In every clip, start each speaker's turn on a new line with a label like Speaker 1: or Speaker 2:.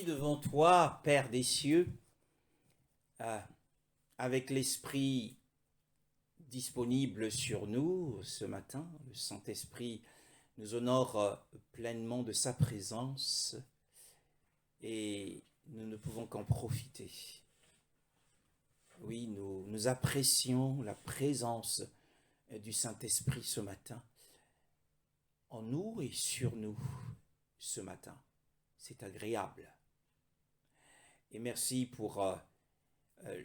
Speaker 1: Devant toi, Père des cieux, euh, avec l'Esprit disponible sur nous ce matin, le Saint-Esprit nous honore pleinement de sa présence et nous ne pouvons qu'en profiter. Oui, nous apprécions la présence du Saint-Esprit ce matin, en nous et sur nous ce matin. C'est agréable. Et merci pour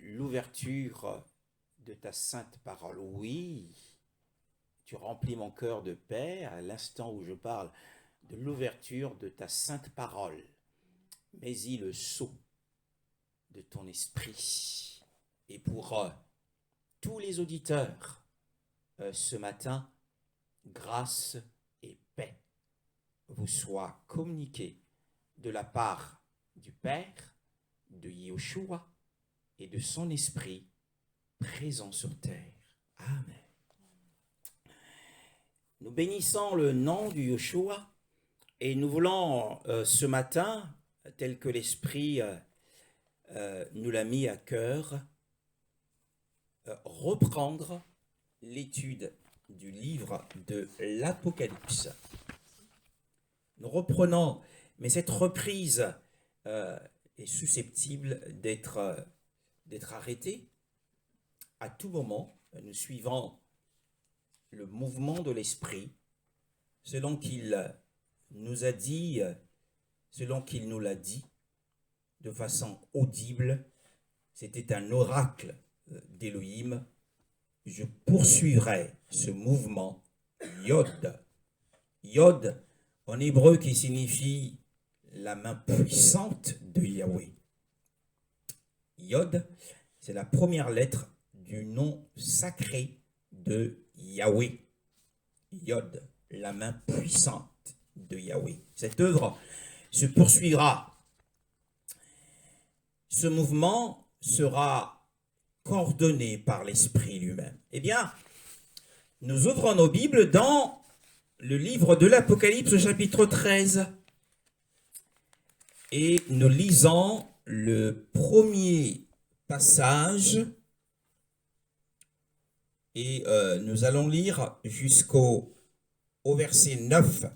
Speaker 1: l'ouverture de ta sainte parole. Oui, tu remplis mon cœur de paix à l'instant où je parle de l'ouverture de ta sainte parole. Mets-y le sceau de ton esprit. Et pour tous les auditeurs ce matin, grâce et paix vous soient communiquées de la part du Père, de Yeshua et de son esprit présent sur terre. Amen. Nous bénissons le nom du Yeshua et nous voulons ce matin, tel que l'Esprit nous l'a mis à cœur, reprendre l'étude du livre de l'Apocalypse. Nous reprenons, mais cette reprise est susceptible d'être arrêtée à tout moment. Nous suivons le mouvement de l'Esprit, selon qu'il nous a dit, selon qu'il nous l'a dit, de façon audible. C'était un oracle d'Élohim. Je poursuivrai ce mouvement, Yod. Yod, en hébreu, qui signifie la main puissante de Yahweh. Yod, c'est la première lettre du nom sacré de Yahweh. Yod, la main puissante de Yahweh. Cette œuvre se poursuivra. Ce mouvement sera coordonné par l'Esprit lui-même. Eh bien, nous ouvrons nos Bibles dans le livre de l'Apocalypse, chapitre 13. Et nous lisons le premier passage et nous allons lire jusqu'au verset 9.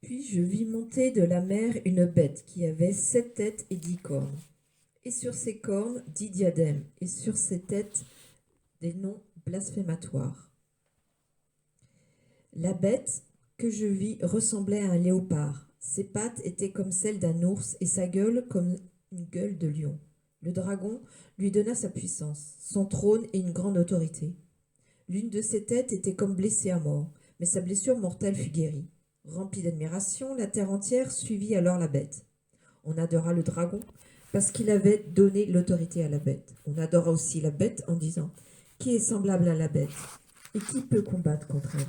Speaker 2: Puis je vis monter de la mer une bête qui avait 7 têtes et 10 cornes, et sur ses cornes 10 diadèmes, et sur ses têtes des noms blasphématoires. La bête que je vis ressemblait à un léopard. Ses pattes étaient comme celles d'un ours et sa gueule comme une gueule de lion. Le dragon lui donna sa puissance, son trône et une grande autorité. L'une de ses têtes était comme blessée à mort, mais sa blessure mortelle fut guérie. Remplie d'admiration, la terre entière suivit alors la bête. On adora le dragon parce qu'il avait donné l'autorité à la bête. On adora aussi la bête en disant « Qui est semblable à la bête et qui peut combattre contre elle ?»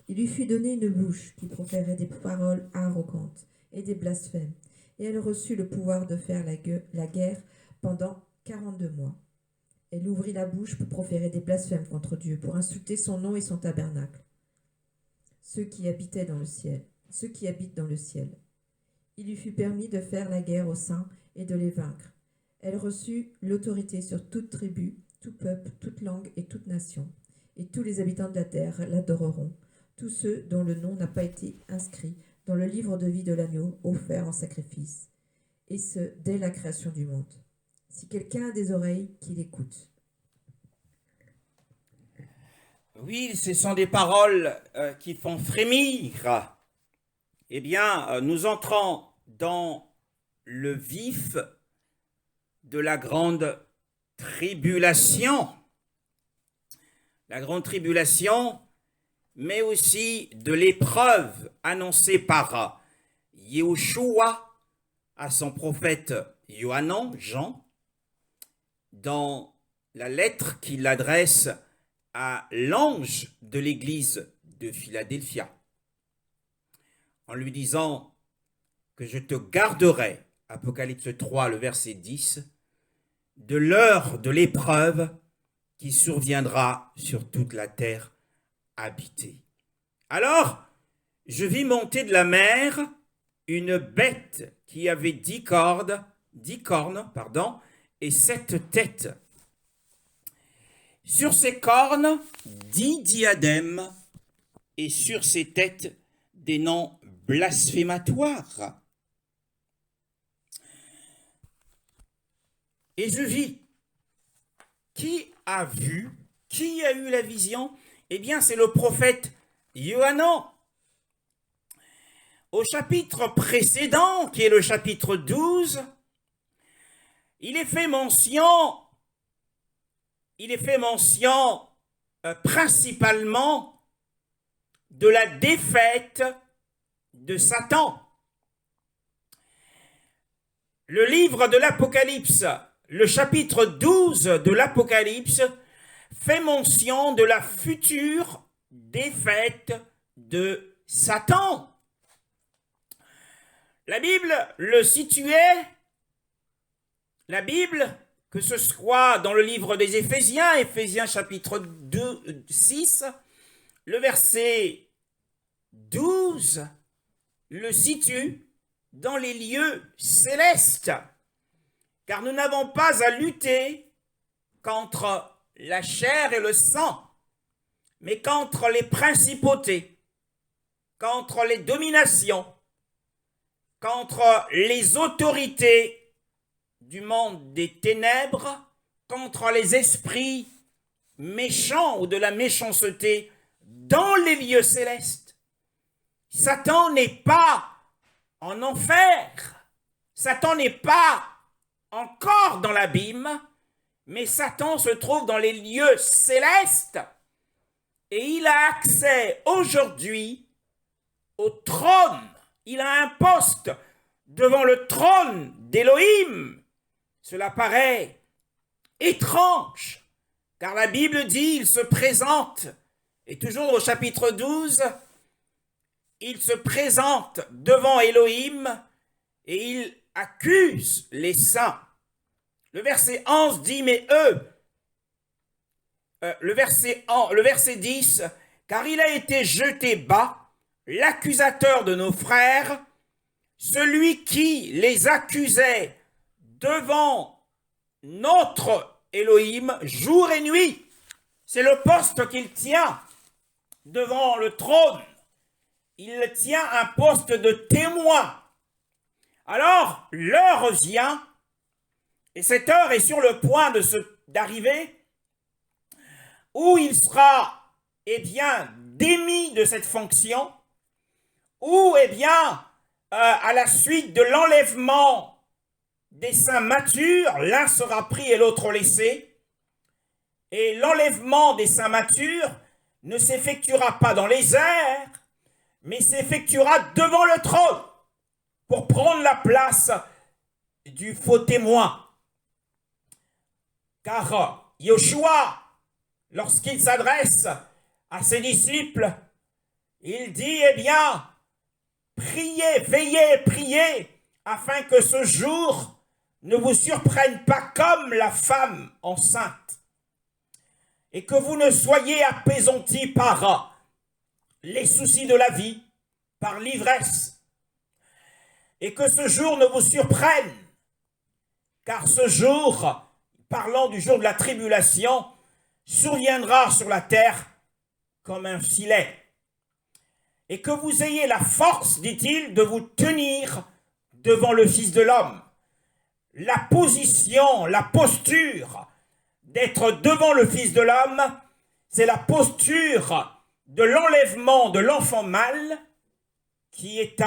Speaker 2: Il lui fut donné une bouche qui proférait des paroles arrogantes et des blasphèmes, et elle reçut le pouvoir de faire la guerre pendant 42 mois. Elle ouvrit la bouche pour proférer des blasphèmes contre Dieu, pour insulter son nom et son tabernacle, ceux qui habitent dans le ciel. Il lui fut permis de faire la guerre aux saints et de les vaincre. Elle reçut l'autorité sur toute tribu, tout peuple, toute langue et toute nation. Et tous les habitants de la terre l'adoreront, tous ceux dont le nom n'a pas été inscrit dans le livre de vie de l'agneau offert en sacrifice, et ce, dès la création du monde. Si quelqu'un a des oreilles, qu'il écoute.
Speaker 1: Oui, ce sont des paroles qui font frémir. Eh bien, nous entrons dans le vif de la grande tribulation. La grande tribulation, mais aussi de l'épreuve annoncée par Yeshua à son prophète Yohanan, Jean, dans la lettre qu'il adresse à l'ange de l'église de Philadelphia, en lui disant que je te garderai, Apocalypse 3, le verset 10, de l'heure de l'épreuve qui surviendra sur toute la terre habitée. Alors, je vis monter de la mer une bête qui avait 10 cornes, et 7 têtes. Sur ses cornes, 10 diadèmes, et sur ses têtes, des noms blasphématoires. Et je vis. Qui a vu? Qui a eu la vision? Eh bien, c'est le prophète Yohanan. Au chapitre précédent, qui est le chapitre 12, il est fait mention principalement de la défaite de Satan. Le livre de l'Apocalypse, le chapitre 12 de l'Apocalypse, fait mention de la future défaite de Satan. La Bible le situait, que ce soit dans le livre des Éphésiens chapitre 6, le verset 12 le situe dans les lieux célestes, car nous n'avons pas à lutter contre la chair et le sang, mais contre les principautés, contre les dominations, contre les autorités du monde des ténèbres, contre les esprits méchants ou de la méchanceté dans les lieux célestes. Satan n'est pas en enfer, Satan n'est pas encore dans l'abîme, mais Satan se trouve dans les lieux célestes et il a accès aujourd'hui au trône. Il a un poste devant le trône d'Élohim. Cela paraît étrange, car la Bible dit il se présente, et toujours au chapitre 12, il se présente devant Élohim et il accuse les saints. Le verset 11 dit, mais le verset 10, car il a été jeté bas, l'accusateur de nos frères, celui qui les accusait devant notre Élohim jour et nuit. C'est le poste qu'il tient devant le trône. Il tient un poste de témoin. Alors, l'heure vient, et cette heure est sur le point d'arriver, où il sera, démis de cette fonction, ou, à la suite de l'enlèvement des saints matures, l'un sera pris et l'autre laissé, et l'enlèvement des saints matures ne s'effectuera pas dans les airs, mais s'effectuera devant le trône pour prendre la place du faux témoin. Car Yoshua, lorsqu'il s'adresse à ses disciples, il dit, priez, veillez, priez, afin que ce jour ne vous surprenne pas comme la femme enceinte, et que vous ne soyez appesantis par les soucis de la vie, par l'ivresse, et que ce jour ne vous surprenne, car ce jour, parlant du jour de la tribulation, surviendra sur la terre comme un filet, et que vous ayez la force, dit-il, de vous tenir devant le Fils de l'homme. La position, la posture d'être devant le Fils de l'homme, c'est la posture de l'enlèvement de l'enfant mâle, qui est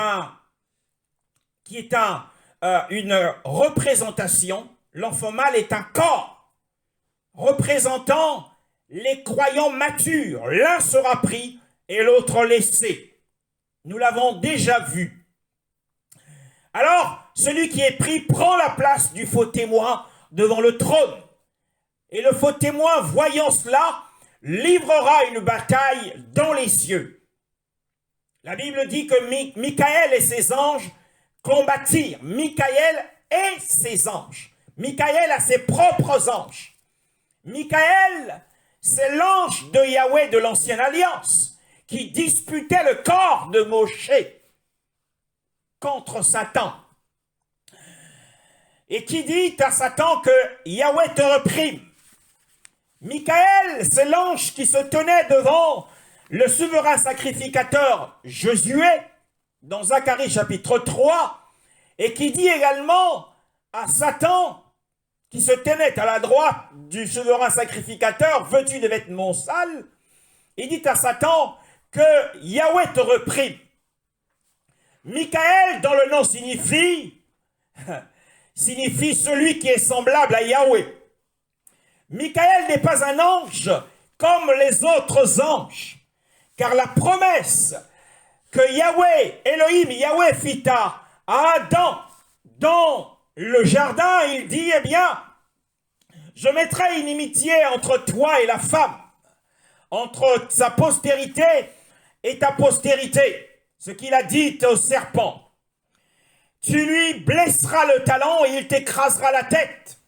Speaker 1: une représentation. L'enfant mâle est un corps représentant les croyants matures. L'un sera pris et l'autre laissé. Nous l'avons déjà vu. Alors, celui qui est pris prend la place du faux témoin devant le trône. Et le faux témoin, voyant cela, livrera une bataille dans les cieux. La Bible dit que Michael et ses anges combattirent. Michael et ses anges. Michael a ses propres anges. Michael, c'est l'ange de Yahweh de l'Ancienne Alliance qui disputait le corps de Moshe contre Satan. Et qui dit à Satan que Yahweh te reprime. Michael, c'est l'ange qui se tenait devant le souverain sacrificateur Josué, dans Zacharie chapitre 3, et qui dit également à Satan, qui se tenait à la droite du souverain sacrificateur, vêtu de vêtements sales, il dit à Satan que Yahweh te reprime. Michael, dans le nom, signifie celui qui est semblable à Yahweh. Michael n'est pas un ange comme les autres anges, car la promesse que Yahweh, Elohim, Yahweh fit à Adam dans le jardin, il dit, eh bien, je mettrai une inimitié entre toi et la femme, entre sa postérité et ta postérité, ce qu'il a dit au serpent. Tu lui blesseras le talon et il t'écrasera la tête.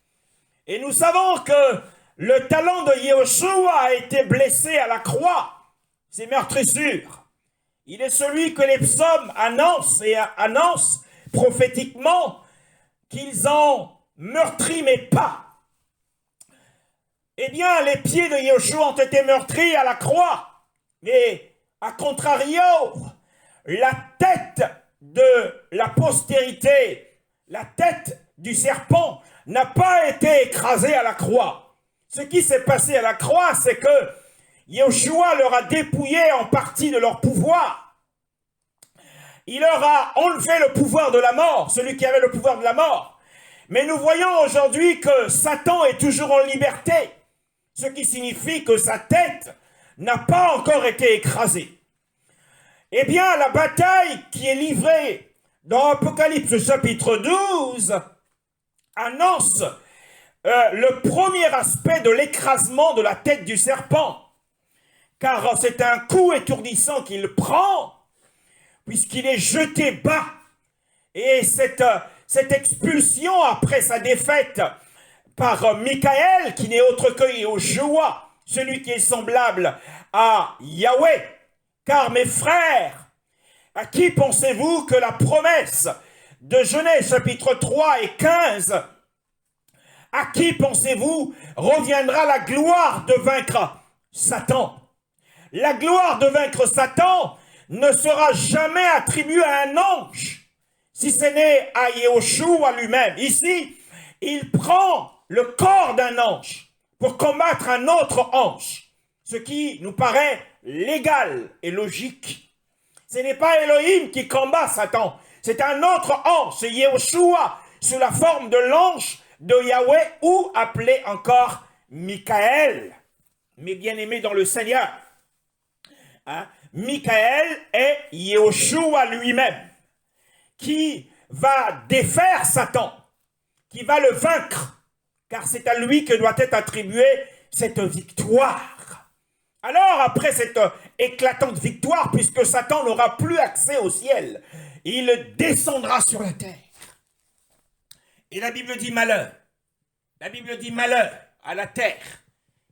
Speaker 1: Et nous savons que le talon de Yehoshua a été blessé à la croix. C'est meurtrissure. Il est celui que les psaumes annoncent prophétiquement qu'ils ont meurtri mais pas. Eh bien, les pieds de Yehoshua ont été meurtris à la croix. Mais, à contrario, la tête de la postérité, la tête du serpent n'a pas été écrasée à la croix. Ce qui s'est passé à la croix, c'est que Yehoshua leur a dépouillé en partie de leur pouvoir. Il leur a enlevé le pouvoir de la mort, celui qui avait le pouvoir de la mort. Mais nous voyons aujourd'hui que Satan est toujours en liberté, ce qui signifie que sa tête n'a pas encore été écrasée. Eh bien, la bataille qui est livrée dans Apocalypse chapitre 12 annonce le premier aspect de l'écrasement de la tête du serpent. Car c'est un coup étourdissant qu'il prend, puisqu'il est jeté bas. Et cette expulsion après sa défaite par Michael, qui n'est autre que Yehoshua, celui qui est semblable à Yahweh. Car mes frères, à qui pensez-vous que la promesse de Genèse chapitre 3 et 15, à qui pensez-vous reviendra la gloire de vaincre Satan? La gloire de vaincre Satan ne sera jamais attribuée à un ange, si ce n'est à Yehoshua lui-même. Ici, il prend le corps d'un ange pour combattre un autre ange, ce qui nous paraît légal et logique. Ce n'est pas Elohim qui combat Satan, c'est un autre ange, c'est Yehoshua, sous la forme de l'ange de Yahweh, ou appelé encore Michael, mes bien-aimés dans le Seigneur. Michael est Yehoshua lui-même, qui va défaire Satan, qui va le vaincre, car c'est à lui que doit être attribuée cette victoire. Alors, après cette éclatante victoire, puisque Satan n'aura plus accès au ciel, il descendra sur la terre. Et la Bible dit malheur. La Bible dit malheur à la terre,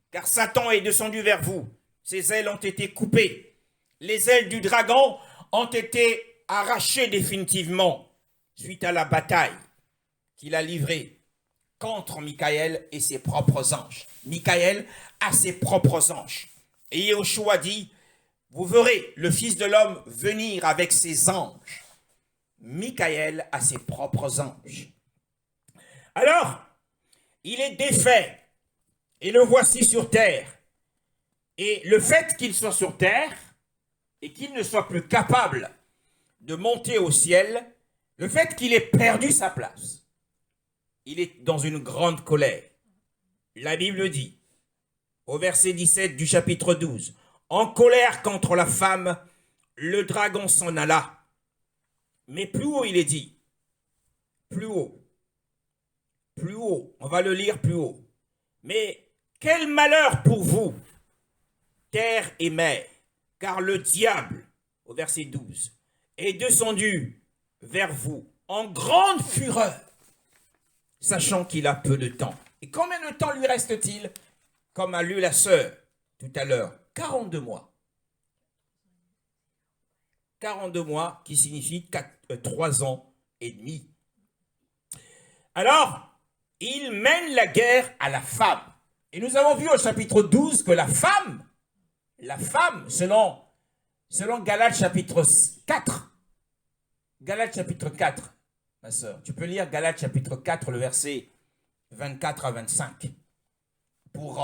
Speaker 1: car Satan est descendu vers vous. Ses ailes ont été coupées. Les ailes du dragon ont été arrachées définitivement suite à la bataille qu'il a livrée contre Michael et ses propres anges. Michael a ses propres anges. Et Yehoshua dit, vous verrez le Fils de l'homme venir avec ses anges. Michael a ses propres anges. Alors, il est défait et le voici sur terre. Et le fait qu'il soit sur terre et qu'il ne soit plus capable de monter au ciel, le fait qu'il ait perdu sa place, il est dans une grande colère. La Bible dit, au verset 17 du chapitre 12, « En colère contre la femme, le dragon s'en alla. » Mais plus haut, il est dit, plus haut, on va le lire plus haut. « Mais quel malheur pour vous, terre et mer, car le diable, au verset 12, est descendu vers vous en grande fureur, sachant qu'il a peu de temps. » Et combien de temps lui reste-t-il?
Speaker 3: comme a lu la sœur tout à l'heure, 42 mois. 42 mois qui signifie 3 ans et demi. Alors, il mène la guerre à la femme. Et nous avons vu au chapitre 12 que la femme, selon Galates chapitre 4, ma soeur, tu peux lire Galates chapitre 4, le verset 24 à 25, pour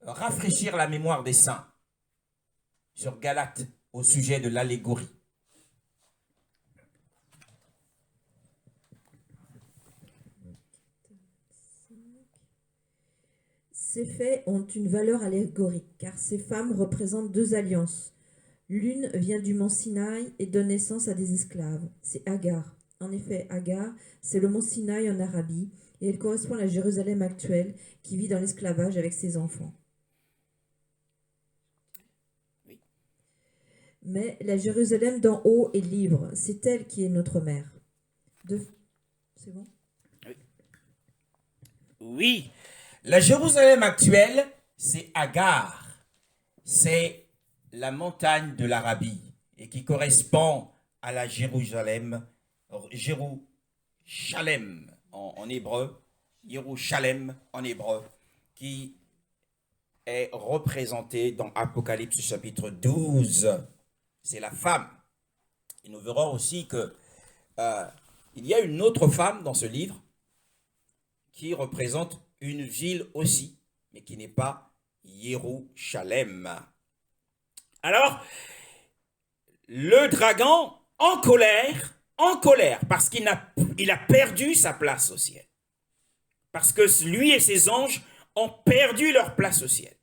Speaker 3: rafraîchir la mémoire des saints sur Galates au sujet de l'allégorie.
Speaker 2: Ces faits ont une valeur allégorique, car ces femmes représentent deux alliances. L'une vient du mont Sinaï et donne naissance à des esclaves. C'est Agar. En effet, Agar, c'est le mont Sinaï en Arabie, et elle correspond à la Jérusalem actuelle, qui vit dans l'esclavage avec ses enfants.
Speaker 1: Oui.
Speaker 2: Mais la Jérusalem d'en haut est libre, c'est elle qui est notre mère. C'est bon ?
Speaker 3: Oui, la Jérusalem actuelle, c'est Agar. C'est la montagne de l'Arabie et qui correspond à la Jérusalem en hébreu, Yerushalem en hébreu, qui est représentée dans Apocalypse chapitre 12. C'est la femme. Et nous verrons aussi que il y a une autre femme dans ce livre qui représente une ville aussi, mais qui n'est pas Yerushalem. Alors, le dragon en colère, parce qu'il a perdu sa place au ciel. Parce que lui et ses anges ont perdu leur place au ciel.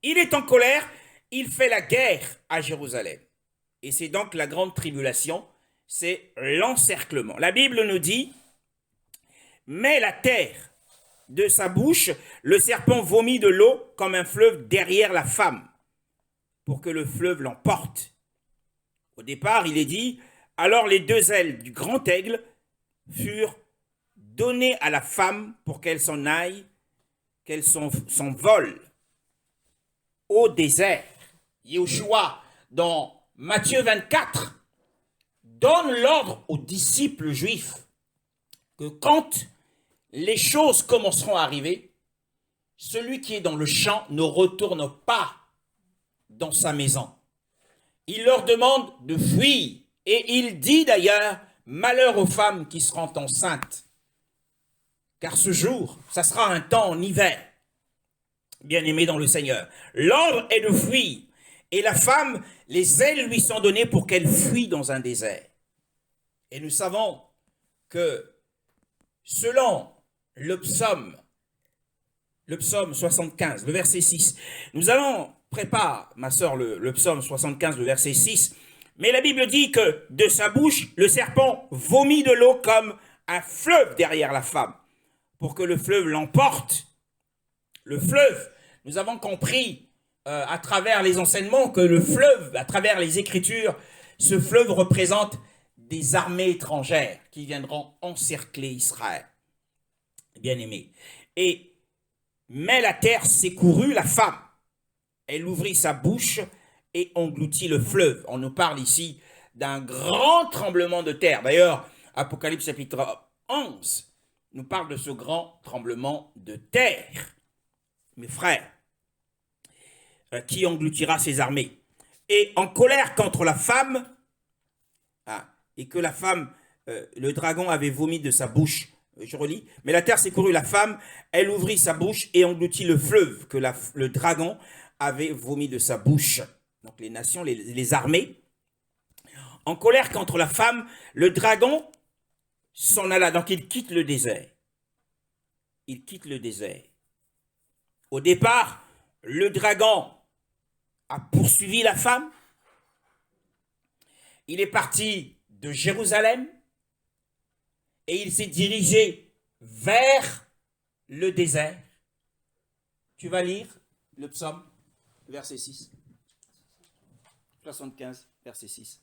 Speaker 3: Il est en colère, il fait la guerre à Jérusalem. Et c'est donc la grande tribulation, c'est l'encerclement. La Bible nous dit, mais la terre de sa bouche, le serpent vomit de l'eau comme un fleuve derrière la femme, pour que le fleuve l'emporte. Au départ, il est dit, alors les deux ailes du grand aigle furent données à la femme pour qu'elle s'en aille, qu'elle s'envole au désert. Yeshua, dans Matthieu 24, donne l'ordre aux disciples juifs que quand les choses commenceront à arriver, celui qui est dans le champ ne retourne pas dans sa maison. Il leur demande de fuir. Et il dit d'ailleurs, malheur aux femmes qui seront enceintes. Car ce jour, ça sera un temps en hiver. Bien-aimés dans le Seigneur. L'ordre est de fuir. Et la femme, les ailes lui sont données pour qu'elle fuit dans un désert. Et nous savons que selon le psaume 75, le verset 6, nous allons préparer, ma sœur, le psaume 75, le verset 6, mais la Bible dit que de sa bouche, le serpent vomit de l'eau comme un fleuve derrière la femme, pour que le fleuve l'emporte. Le fleuve, nous avons compris à travers les enseignements que le fleuve, à travers les Écritures, ce fleuve représente des armées étrangères qui viendront encercler Israël. Bien-aimé. Mais la terre secourut la femme. Elle ouvrit sa bouche et engloutit le fleuve. On nous parle ici d'un grand tremblement de terre. D'ailleurs, Apocalypse chapitre 11 nous parle de ce grand tremblement de terre. Mes frères, qui engloutira ses armées. Et en colère contre la femme, et que la femme, le dragon avait vomi de sa bouche. Je relis. Mais la terre secourut la femme, elle ouvrit sa bouche et engloutit le fleuve que le dragon avait vomi de sa bouche. Donc les nations, les armées. En colère contre la femme, le dragon s'en alla. Donc il quitte le désert. Il quitte le désert. Au départ, le dragon a poursuivi la femme. Il est parti de Jérusalem et il s'est dirigé vers le désert. Tu vas lire le psaume, verset 6. 75, verset 6.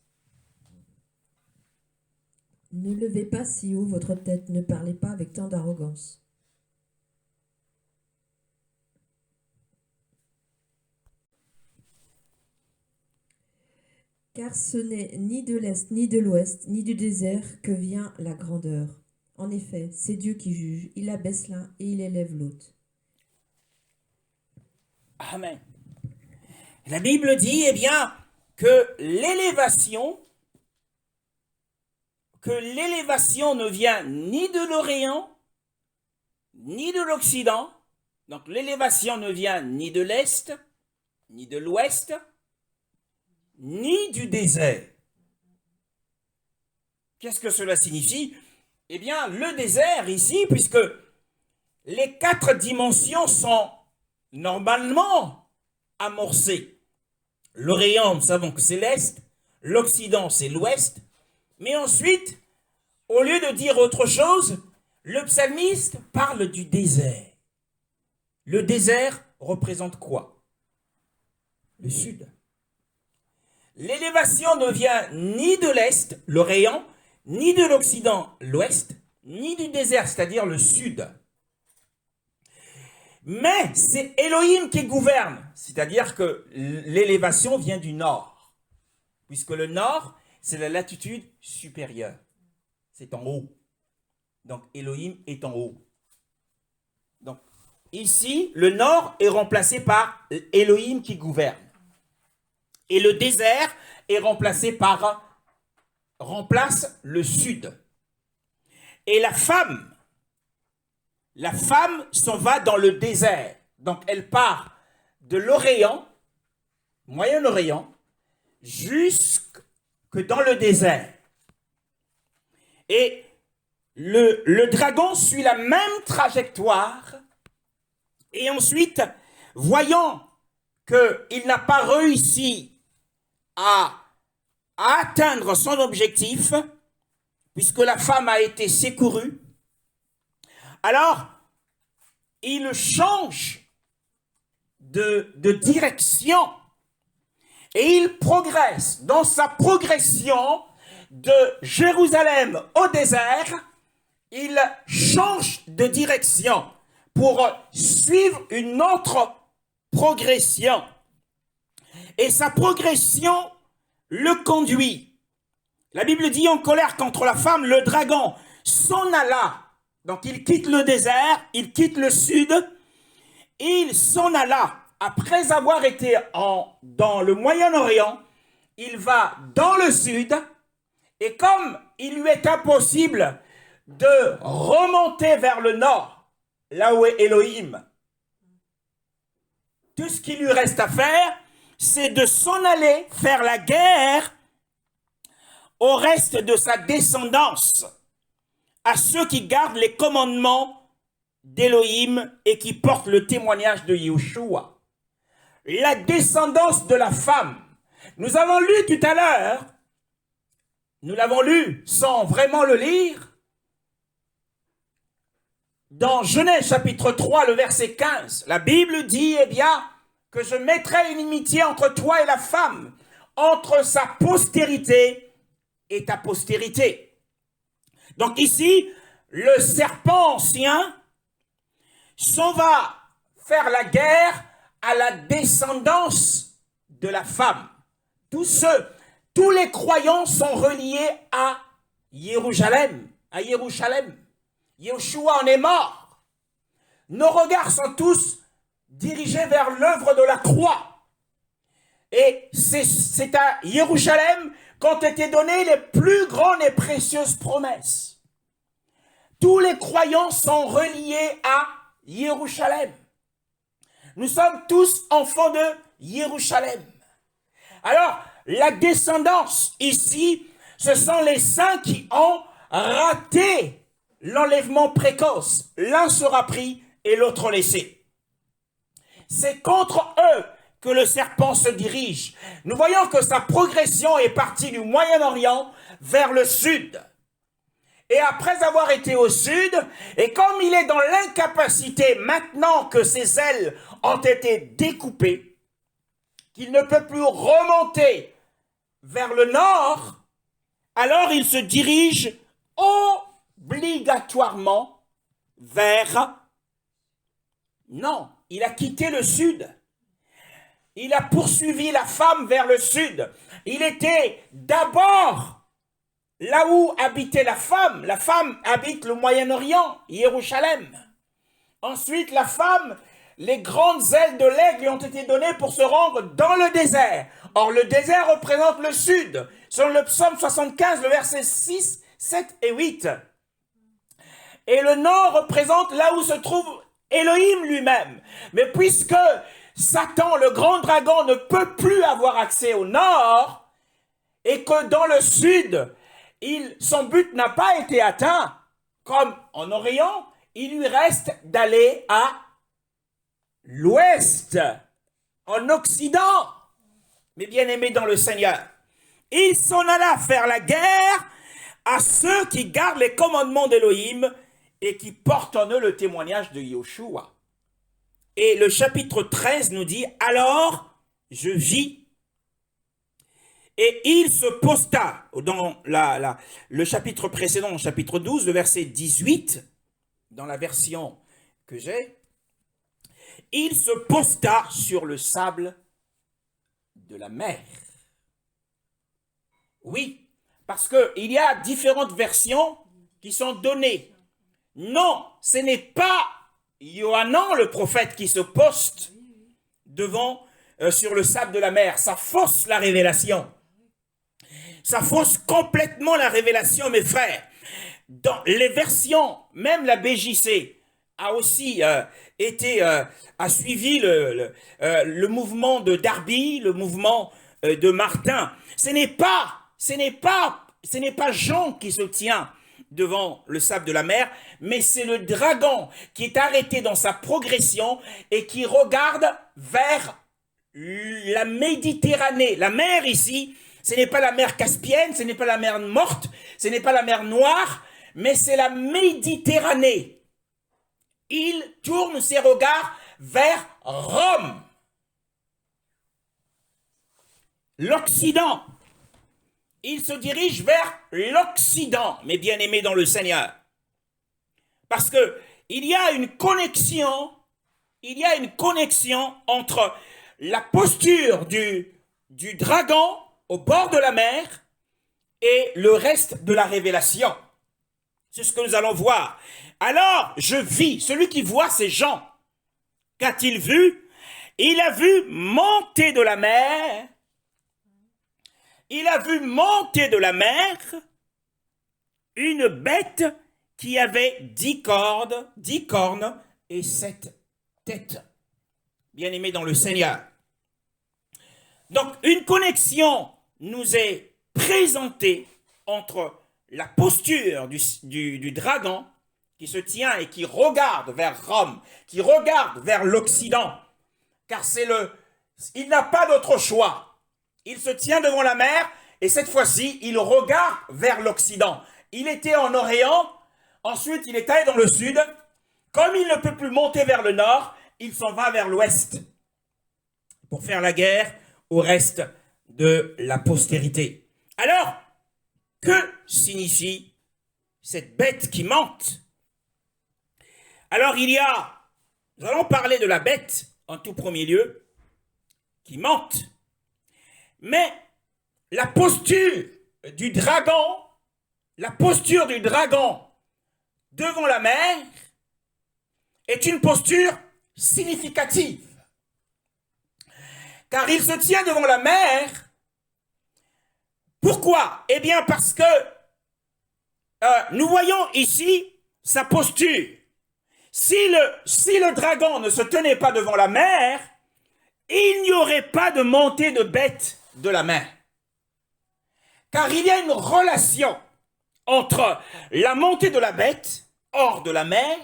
Speaker 2: Ne levez pas si haut votre tête, ne parlez pas avec tant d'arrogance. Car ce n'est ni de l'Est, ni de l'Ouest, ni du désert que vient la grandeur. En effet, c'est Dieu qui juge. Il abaisse l'un et il élève l'autre.
Speaker 3: Amen. La Bible dit, eh bien, que l'élévation ne vient ni de l'Orient, ni de l'Occident. Donc l'élévation ne vient ni de l'Est, ni de l'Ouest, ni du désert. Qu'est-ce que cela signifie? Eh bien, le désert ici, puisque les 4 dimensions sont normalement amorcées. L'Orient, nous savons que c'est l'Est, l'Occident, c'est l'Ouest, mais ensuite, au lieu de dire autre chose, le psalmiste parle du désert. Le désert représente quoi? Le sud. L'élévation ne vient ni de l'Est, l'Orient, ni de l'Occident, l'Ouest, ni du désert, c'est-à-dire le sud. Mais c'est Elohim qui gouverne, c'est-à-dire que l'élévation vient du nord, puisque le nord, c'est la latitude supérieure, c'est en haut. Donc Elohim est en haut. Donc ici, le nord est remplacé par Elohim qui gouverne. Et le désert est remplace le sud. Et la femme s'en va dans le désert. Donc elle part de l'Orient, Moyen-Orient, jusque dans le désert. Et le dragon suit la même trajectoire. Et ensuite, voyant qu'il n'a pas réussi à atteindre son objectif, puisque la femme a été secourue, alors il change de direction et il progresse. Dans sa progression de Jérusalem au désert, il change de direction pour suivre une autre progression. Et sa progression le conduit. La Bible dit en colère contre la femme, le dragon s'en alla. Donc il quitte le désert, il quitte le sud, il s'en alla. Après avoir été dans le Moyen-Orient, il va dans le sud, et comme il lui est impossible de remonter vers le nord, là où est Elohim, tout ce qu'il lui reste à faire, c'est de s'en aller faire la guerre au reste de sa descendance, à ceux qui gardent les commandements d'Elohim et qui portent le témoignage de Yeshua. La descendance de la femme. Nous avons lu tout à l'heure, nous l'avons lu sans vraiment le lire, dans Genèse chapitre 3, le verset 15, la Bible dit, eh bien, que je mettrai une inimitié entre toi et la femme, entre sa postérité et ta postérité. Donc ici, le serpent ancien s'en va faire la guerre à la descendance de la femme. Tous les croyants sont reliés à Jérusalem, Yeshua en est mort. Nos regards sont tous dirigés vers l'œuvre de la croix. Et c'est à Jérusalem qu'ont été données les plus grandes et précieuses promesses. Tous les croyants sont reliés à Jérusalem. Nous sommes tous enfants de Jérusalem. Alors, la descendance ici, ce sont les saints qui ont raté l'enlèvement précoce. L'un sera pris et l'autre laissé. C'est contre eux que le serpent se dirige. Nous voyons que sa progression est partie du Moyen-Orient vers le sud. Et après avoir été au sud, et comme il est dans l'incapacité maintenant que ses ailes ont été découpées, qu'il ne peut plus remonter vers le nord, alors il se dirige obligatoirement vers... Non, il a quitté le sud. il a poursuivi la femme vers le sud. Il était d'abord là où habitait la femme. La femme habite le Moyen-Orient, Jérusalem. Ensuite, la femme, les grandes ailes de l'aigle lui ont été données pour se rendre dans le désert. Or, le désert représente le sud. Selon le psaume 75, le verset 6, 7 et 8. Et le nord représente là où se trouve Elohim lui-même. Mais puisque Satan, le grand dragon, ne peut plus avoir accès au nord, et que dans le sud, son but n'a pas été atteint, comme en Orient, il lui reste d'aller à l'ouest, en Occident. Mes bien-aimés dans le Seigneur, il s'en alla faire la guerre à ceux qui gardent les commandements d'Élohim et qui portent en eux le témoignage de Yoshua. Et le chapitre 13 nous dit, « Alors je vis, et il se posta » dans le chapitre précédent, le chapitre 12, le verset 18, dans la version que j'ai, « Il se posta sur le sable de la mer. » Oui, parce qu'il y a différentes versions qui sont données. Non, ce n'est pas Yohanan le prophète qui se poste devant sur le sable de la mer. Ça fausse la révélation. Ça fausse complètement la révélation, mes frères. Dans les versions, même la BJC a aussi a suivi le mouvement de Darby, le mouvement de Martin. Ce n'est pas Jean qui se tient devant le sable de la mer, mais c'est le dragon qui est arrêté dans sa progression et qui regarde vers la Méditerranée. La mer ici, ce n'est pas la mer Caspienne, ce n'est pas la mer Morte, ce n'est pas la mer Noire, mais c'est la Méditerranée. Il tourne ses regards vers Rome, l'Occident. Il se dirige vers l'Occident, mes bien-aimés dans le Seigneur. Parce que il y a une connexion entre la posture du dragon au bord de la mer et le reste de la révélation. C'est ce que nous allons voir. Alors, je vis, celui qui voit c'est Jean. Qu'a-t-il vu? Il a vu monter de la mer. Il a vu monter de la mer une bête qui avait 10 cornes et 7 têtes. Bien-aimés dans le Seigneur. Donc, une connexion nous est présentée entre la posture du dragon qui se tient et qui regarde vers Rome, qui regarde vers l'Occident, car il n'a pas d'autre choix. Il se tient devant la mer et cette fois-ci, il regarde vers l'Occident. Il était en Orient, ensuite il est allé dans le sud. Comme il ne peut plus monter vers le nord, il s'en va vers l'ouest pour faire la guerre au reste de la postérité. Alors, que signifie cette bête qui monte? Alors nous allons parler de la bête en tout premier lieu, qui monte. Mais la posture du dragon devant la mer est une posture significative. Car il se tient devant la mer. Pourquoi? Eh bien parce que nous voyons ici sa posture. Si le dragon ne se tenait pas devant la mer, il n'y aurait pas de montée de bête de la mer. Car il y a une relation entre la montée de la bête hors de la mer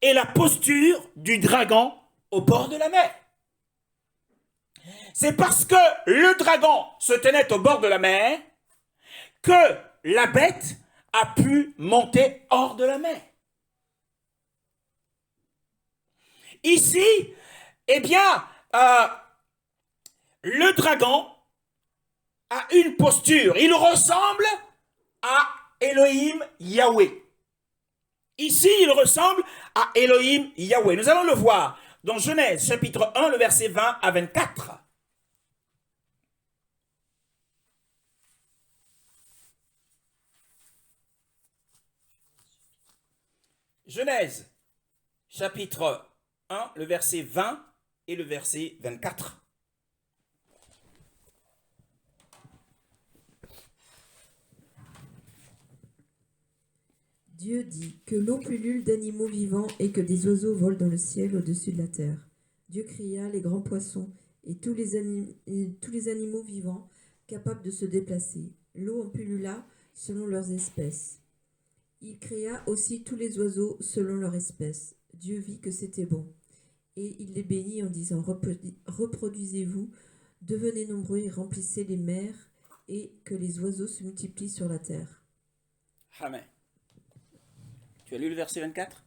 Speaker 3: et la posture du dragon au bord de la mer. C'est parce que le dragon se tenait au bord de la mer que la bête a pu monter hors de la mer. Ici, eh bien, le dragon a une posture. Il ressemble à Elohim Yahweh. Ici, il ressemble à Elohim Yahweh. Nous allons le voir dans Genèse chapitre 1, le verset 20 à 24. Genèse, chapitre 1, le verset 20 et le verset 24.
Speaker 2: Dieu dit que l'eau pullule d'animaux vivants et que des oiseaux volent dans le ciel au-dessus de la terre. Dieu créa les grands poissons et tous les animaux vivants capables de se déplacer. L'eau en pullula selon leurs espèces. Il créa aussi tous les oiseaux selon leur espèce. Dieu vit que c'était bon. Et il les bénit en disant, reproduisez-vous, devenez nombreux et remplissez les mers, et que les oiseaux se multiplient sur la terre.
Speaker 3: Amen. Tu as lu le verset 24?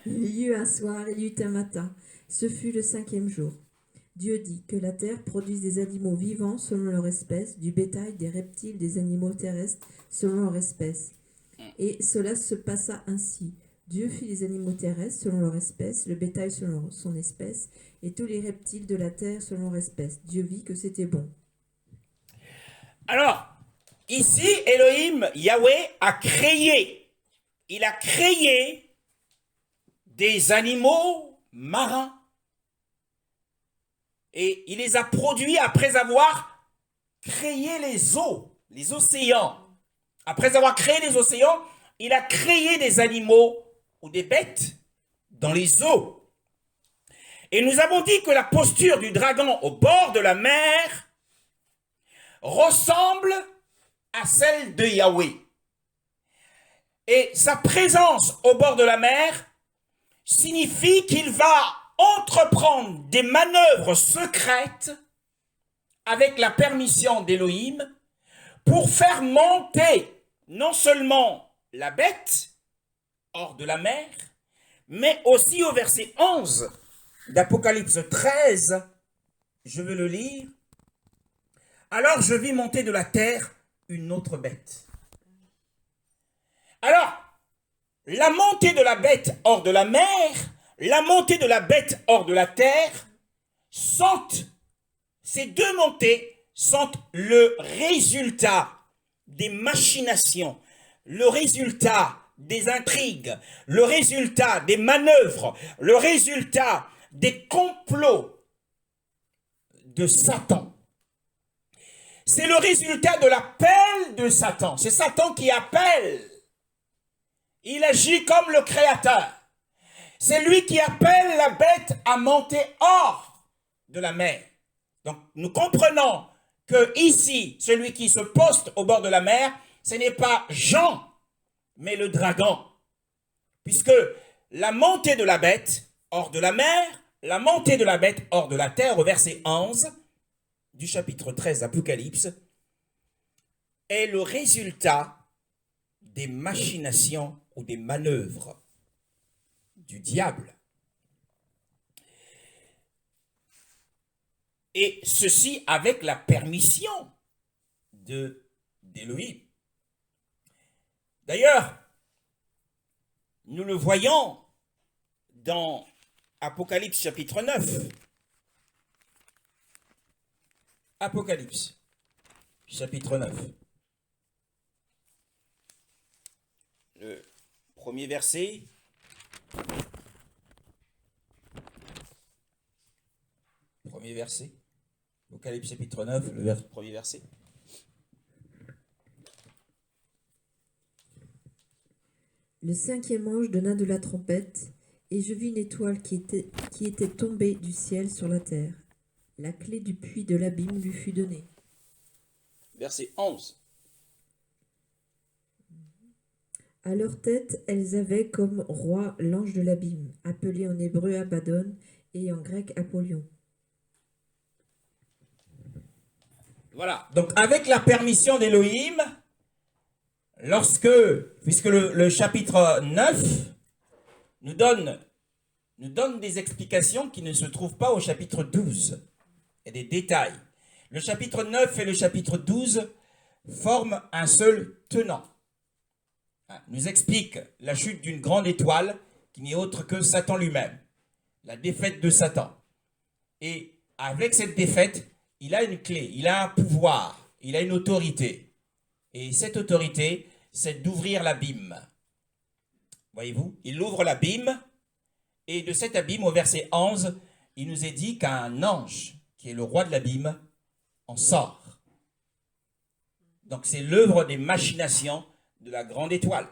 Speaker 2: Il y eut un soir, il y eut un matin. Ce fut le 5e jour. Dieu dit que la terre produise des animaux vivants selon leur espèce, du bétail, des reptiles, des animaux terrestres selon leur espèce. Et cela se passa ainsi. Dieu fit les animaux terrestres selon leur espèce, le bétail selon son espèce, et tous les reptiles de la terre selon leur espèce. Dieu vit que c'était bon.
Speaker 3: Alors, ici, Elohim, Yahweh, a créé. Il a créé des animaux marins. Et il les a produits après avoir créé les eaux, les océans. Après avoir créé les océans, il a créé des animaux ou des bêtes dans les eaux. Et nous avons dit que la posture du dragon au bord de la mer ressemble à celle de Yahweh. Et sa présence au bord de la mer signifie qu'il va entreprendre des manœuvres secrètes avec la permission d'Élohim pour faire monter non seulement la bête hors de la mer, mais aussi au verset 11 d'Apocalypse 13, je vais le lire. Alors je vis monter de la terre une autre bête. Alors, la montée de la bête hors de la mer, la montée de la bête hors de la terre, ces deux montées sont le résultat des machinations, le résultat des intrigues, le résultat des manœuvres, le résultat des complots de Satan. C'est le résultat de l'appel de Satan. C'est Satan qui appelle. Il agit comme le Créateur. C'est lui qui appelle la bête à monter hors de la mer. Donc, nous comprenons que ici, celui qui se poste au bord de la mer, ce n'est pas Jean, mais le dragon. Puisque la montée de la bête hors de la mer, la montée de la bête hors de la terre, au verset 11 du chapitre 13 d'Apocalypse, est le résultat des machinations ou des manœuvres du diable. Et ceci avec la permission d'Élohim. D'ailleurs, nous le voyons dans Apocalypse chapitre 9. Apocalypse chapitre 9. Le premier verset. Premier verset. Apocalypse chapitre 9, premier verset.
Speaker 2: Le 5e ange donna de la trompette, et je vis une étoile qui était tombée du ciel sur la terre. La clé du puits de l'abîme lui fut donnée.
Speaker 3: Verset 11.
Speaker 2: À leur tête, elles avaient comme roi l'ange de l'abîme, appelé en hébreu Abaddon et en grec Apollyon.
Speaker 3: Voilà. Donc, avec la permission d'Élohim, puisque le chapitre 9 nous donne des explications qui ne se trouvent pas au chapitre 12 et des détails. Le chapitre 9 et le chapitre 12 forment un seul tenant. Nous explique la chute d'une grande étoile qui n'est autre que Satan lui-même, la défaite de Satan. Et avec cette défaite, il a une clé, il a un pouvoir, il a une autorité. Et cette autorité, c'est d'ouvrir l'abîme. Voyez-vous, il ouvre l'abîme, et de cet abîme, au verset 11, il nous est dit qu'un ange, qui est le roi de l'abîme, en sort. Donc c'est l'œuvre des machinations de la grande étoile.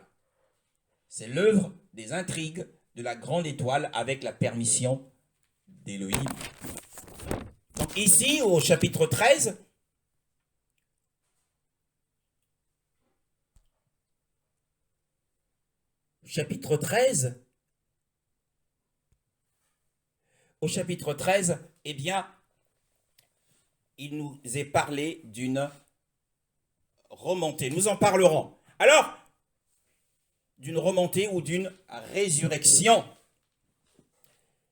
Speaker 3: C'est l'œuvre des intrigues de la grande étoile avec la permission d'Élohim. Donc ici, au chapitre 13, au chapitre 13, eh bien, il nous est parlé d'une remontée. Nous en parlerons. Alors, d'une remontée ou d'une résurrection.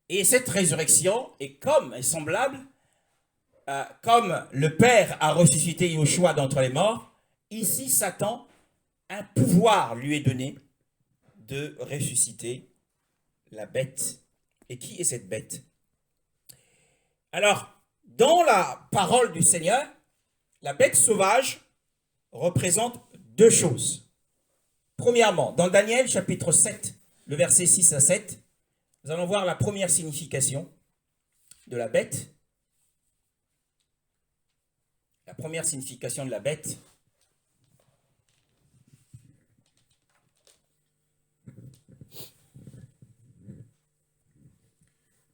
Speaker 3: Et cette résurrection est semblable, comme le Père a ressuscité Yoshua d'entre les morts, ici Satan, un pouvoir lui est donné de ressusciter la bête. Et qui est cette bête? Alors, dans la parole du Seigneur, la bête sauvage représente deux choses. Premièrement, dans Daniel chapitre 7, le verset 6 à 7, nous allons voir la première signification de la bête. La première signification de la bête.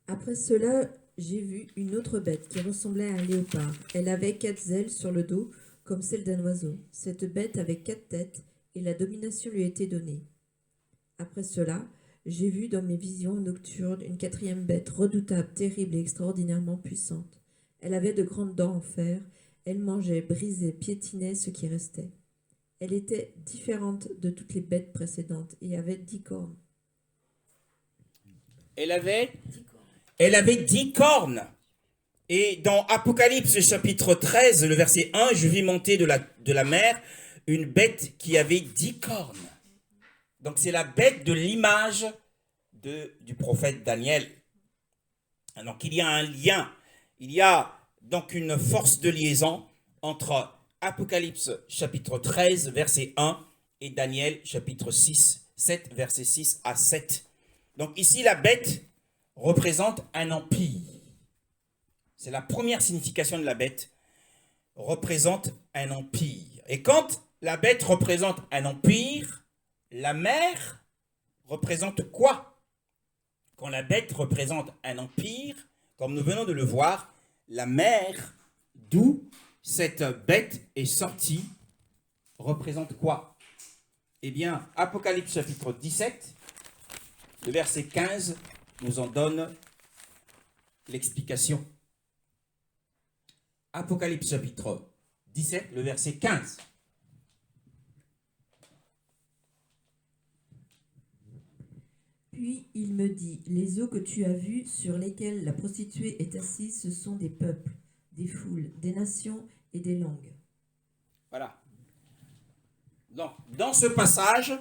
Speaker 2: Après cela, j'ai vu une autre bête qui ressemblait à un léopard. Elle avait 4 ailes sur le dos, comme celle d'un oiseau. Cette bête avait 4 têtes, et la domination lui était donnée. Après cela, j'ai vu dans mes visions nocturnes une 4e bête, redoutable, terrible et extraordinairement puissante. Elle avait de grandes dents en fer. Elle mangeait, brisait, piétinait ce qui restait. Elle était différente de toutes les bêtes précédentes et avait 10 cornes.
Speaker 3: Elle avait 10 cornes. Et dans Apocalypse chapitre 13, le verset 1, je vis monter de la mer une bête qui avait 10 cornes. Donc c'est la bête de l'image du prophète Daniel. Donc il y a un lien, il y a donc une force de liaison entre Apocalypse chapitre 13, verset 1 et Daniel chapitre 7, verset 6 à 7. Donc ici la bête représente un empire. C'est la première signification de la bête, représente un empire. Et quand la bête représente un empire, la mer représente quoi? Quand la bête représente un empire, comme nous venons de le voir, la mer d'où cette bête est sortie représente quoi? Eh bien, Apocalypse chapitre 17, le verset 15 nous en donne l'explication. Apocalypse chapitre 17, le verset 15.
Speaker 2: Puis il me dit, les eaux que tu as vues sur lesquelles la prostituée est assise, ce sont des peuples, des foules, des nations et des langues.
Speaker 3: Voilà. Donc, dans ce passage,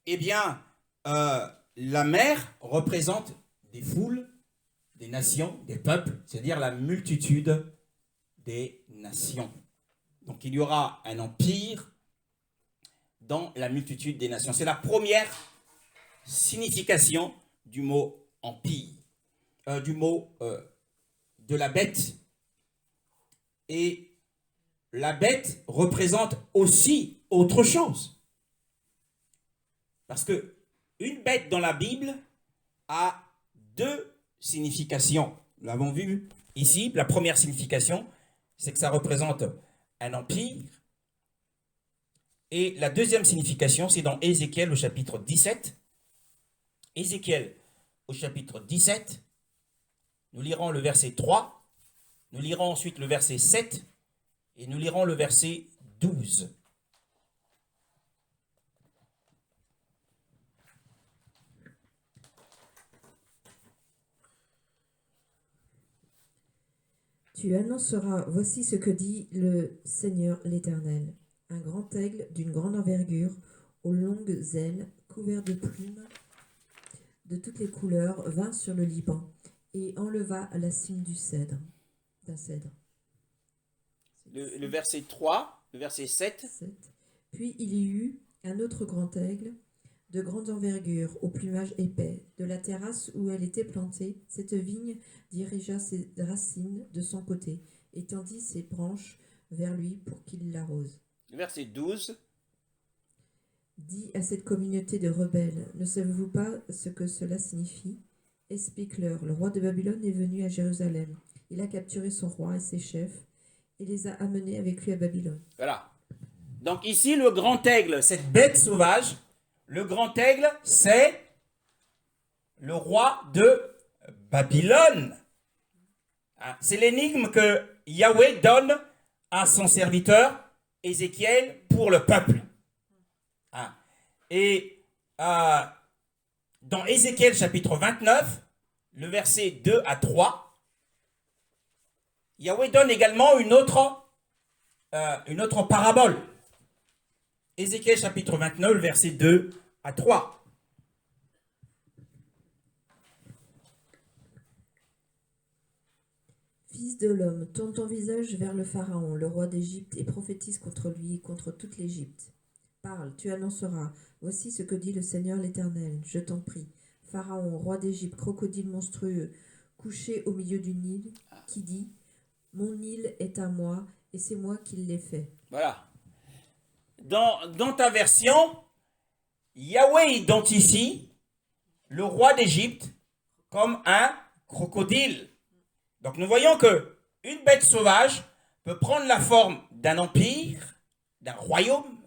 Speaker 3: eh bien, la mer représente des foules, des nations, des peuples, c'est-à-dire la multitude des nations. Donc, il y aura un empire dans la multitude des nations. C'est la première signification du mot empire, du mot de la bête. Et la bête représente aussi autre chose. Parce que une bête dans la Bible a deux significations. Nous l'avons vu ici. La première signification, c'est que ça représente un empire. Et la deuxième signification, c'est dans Ézéchiel au chapitre 17. Ézéchiel au chapitre 17, nous lirons le verset 3, nous lirons ensuite le verset 7 et nous lirons le verset 12.
Speaker 2: Tu annonceras, voici ce que dit le Seigneur l'Éternel. Un grand aigle d'une grande envergure, aux longues ailes, couvert de plumes de toutes les couleurs, vint sur le Liban et enleva à la cime d'un cèdre.
Speaker 3: Le verset 3, le verset 7.
Speaker 2: 7. Puis il y eut un autre grand aigle, de grande envergure, au plumage épais. De la terrasse où elle était plantée, cette vigne dirigea ses racines de son côté et tendit ses branches vers lui pour qu'il l'arrose.
Speaker 1: Verset 12.
Speaker 2: Dis à cette communauté de rebelles, ne savez-vous pas ce que cela signifie? Explique-leur, le roi de Babylone est venu à Jérusalem. Il a capturé son roi et ses chefs et les a amenés avec lui à Babylone.
Speaker 3: Voilà. Donc ici, le grand aigle, cette bête sauvage, le grand aigle, c'est le roi de Babylone. Hein, c'est l'énigme que Yahweh donne à son serviteur Ézéchiel pour le peuple. Hein. Et dans Ézéchiel chapitre 29, le verset 2 à 3, Yahweh donne également une autre parabole. Ézéchiel chapitre 29, verset 2 à 3.
Speaker 2: Fils de l'homme, tourne ton visage vers le Pharaon, le roi d'Égypte, et prophétise contre lui et contre toute l'Égypte. Parle, tu annonceras. Voici ce que dit le Seigneur l'Éternel. Je t'en prie. Pharaon, roi d'Égypte, crocodile monstrueux, couché au milieu du Nil, qui dit, mon Nil est à moi, et c'est moi qui l'ai fait.
Speaker 3: Voilà. Dans ta version, Yahweh identifie le roi d'Égypte comme un crocodile. Donc nous voyons que une bête sauvage peut prendre la forme d'un empire, d'un royaume,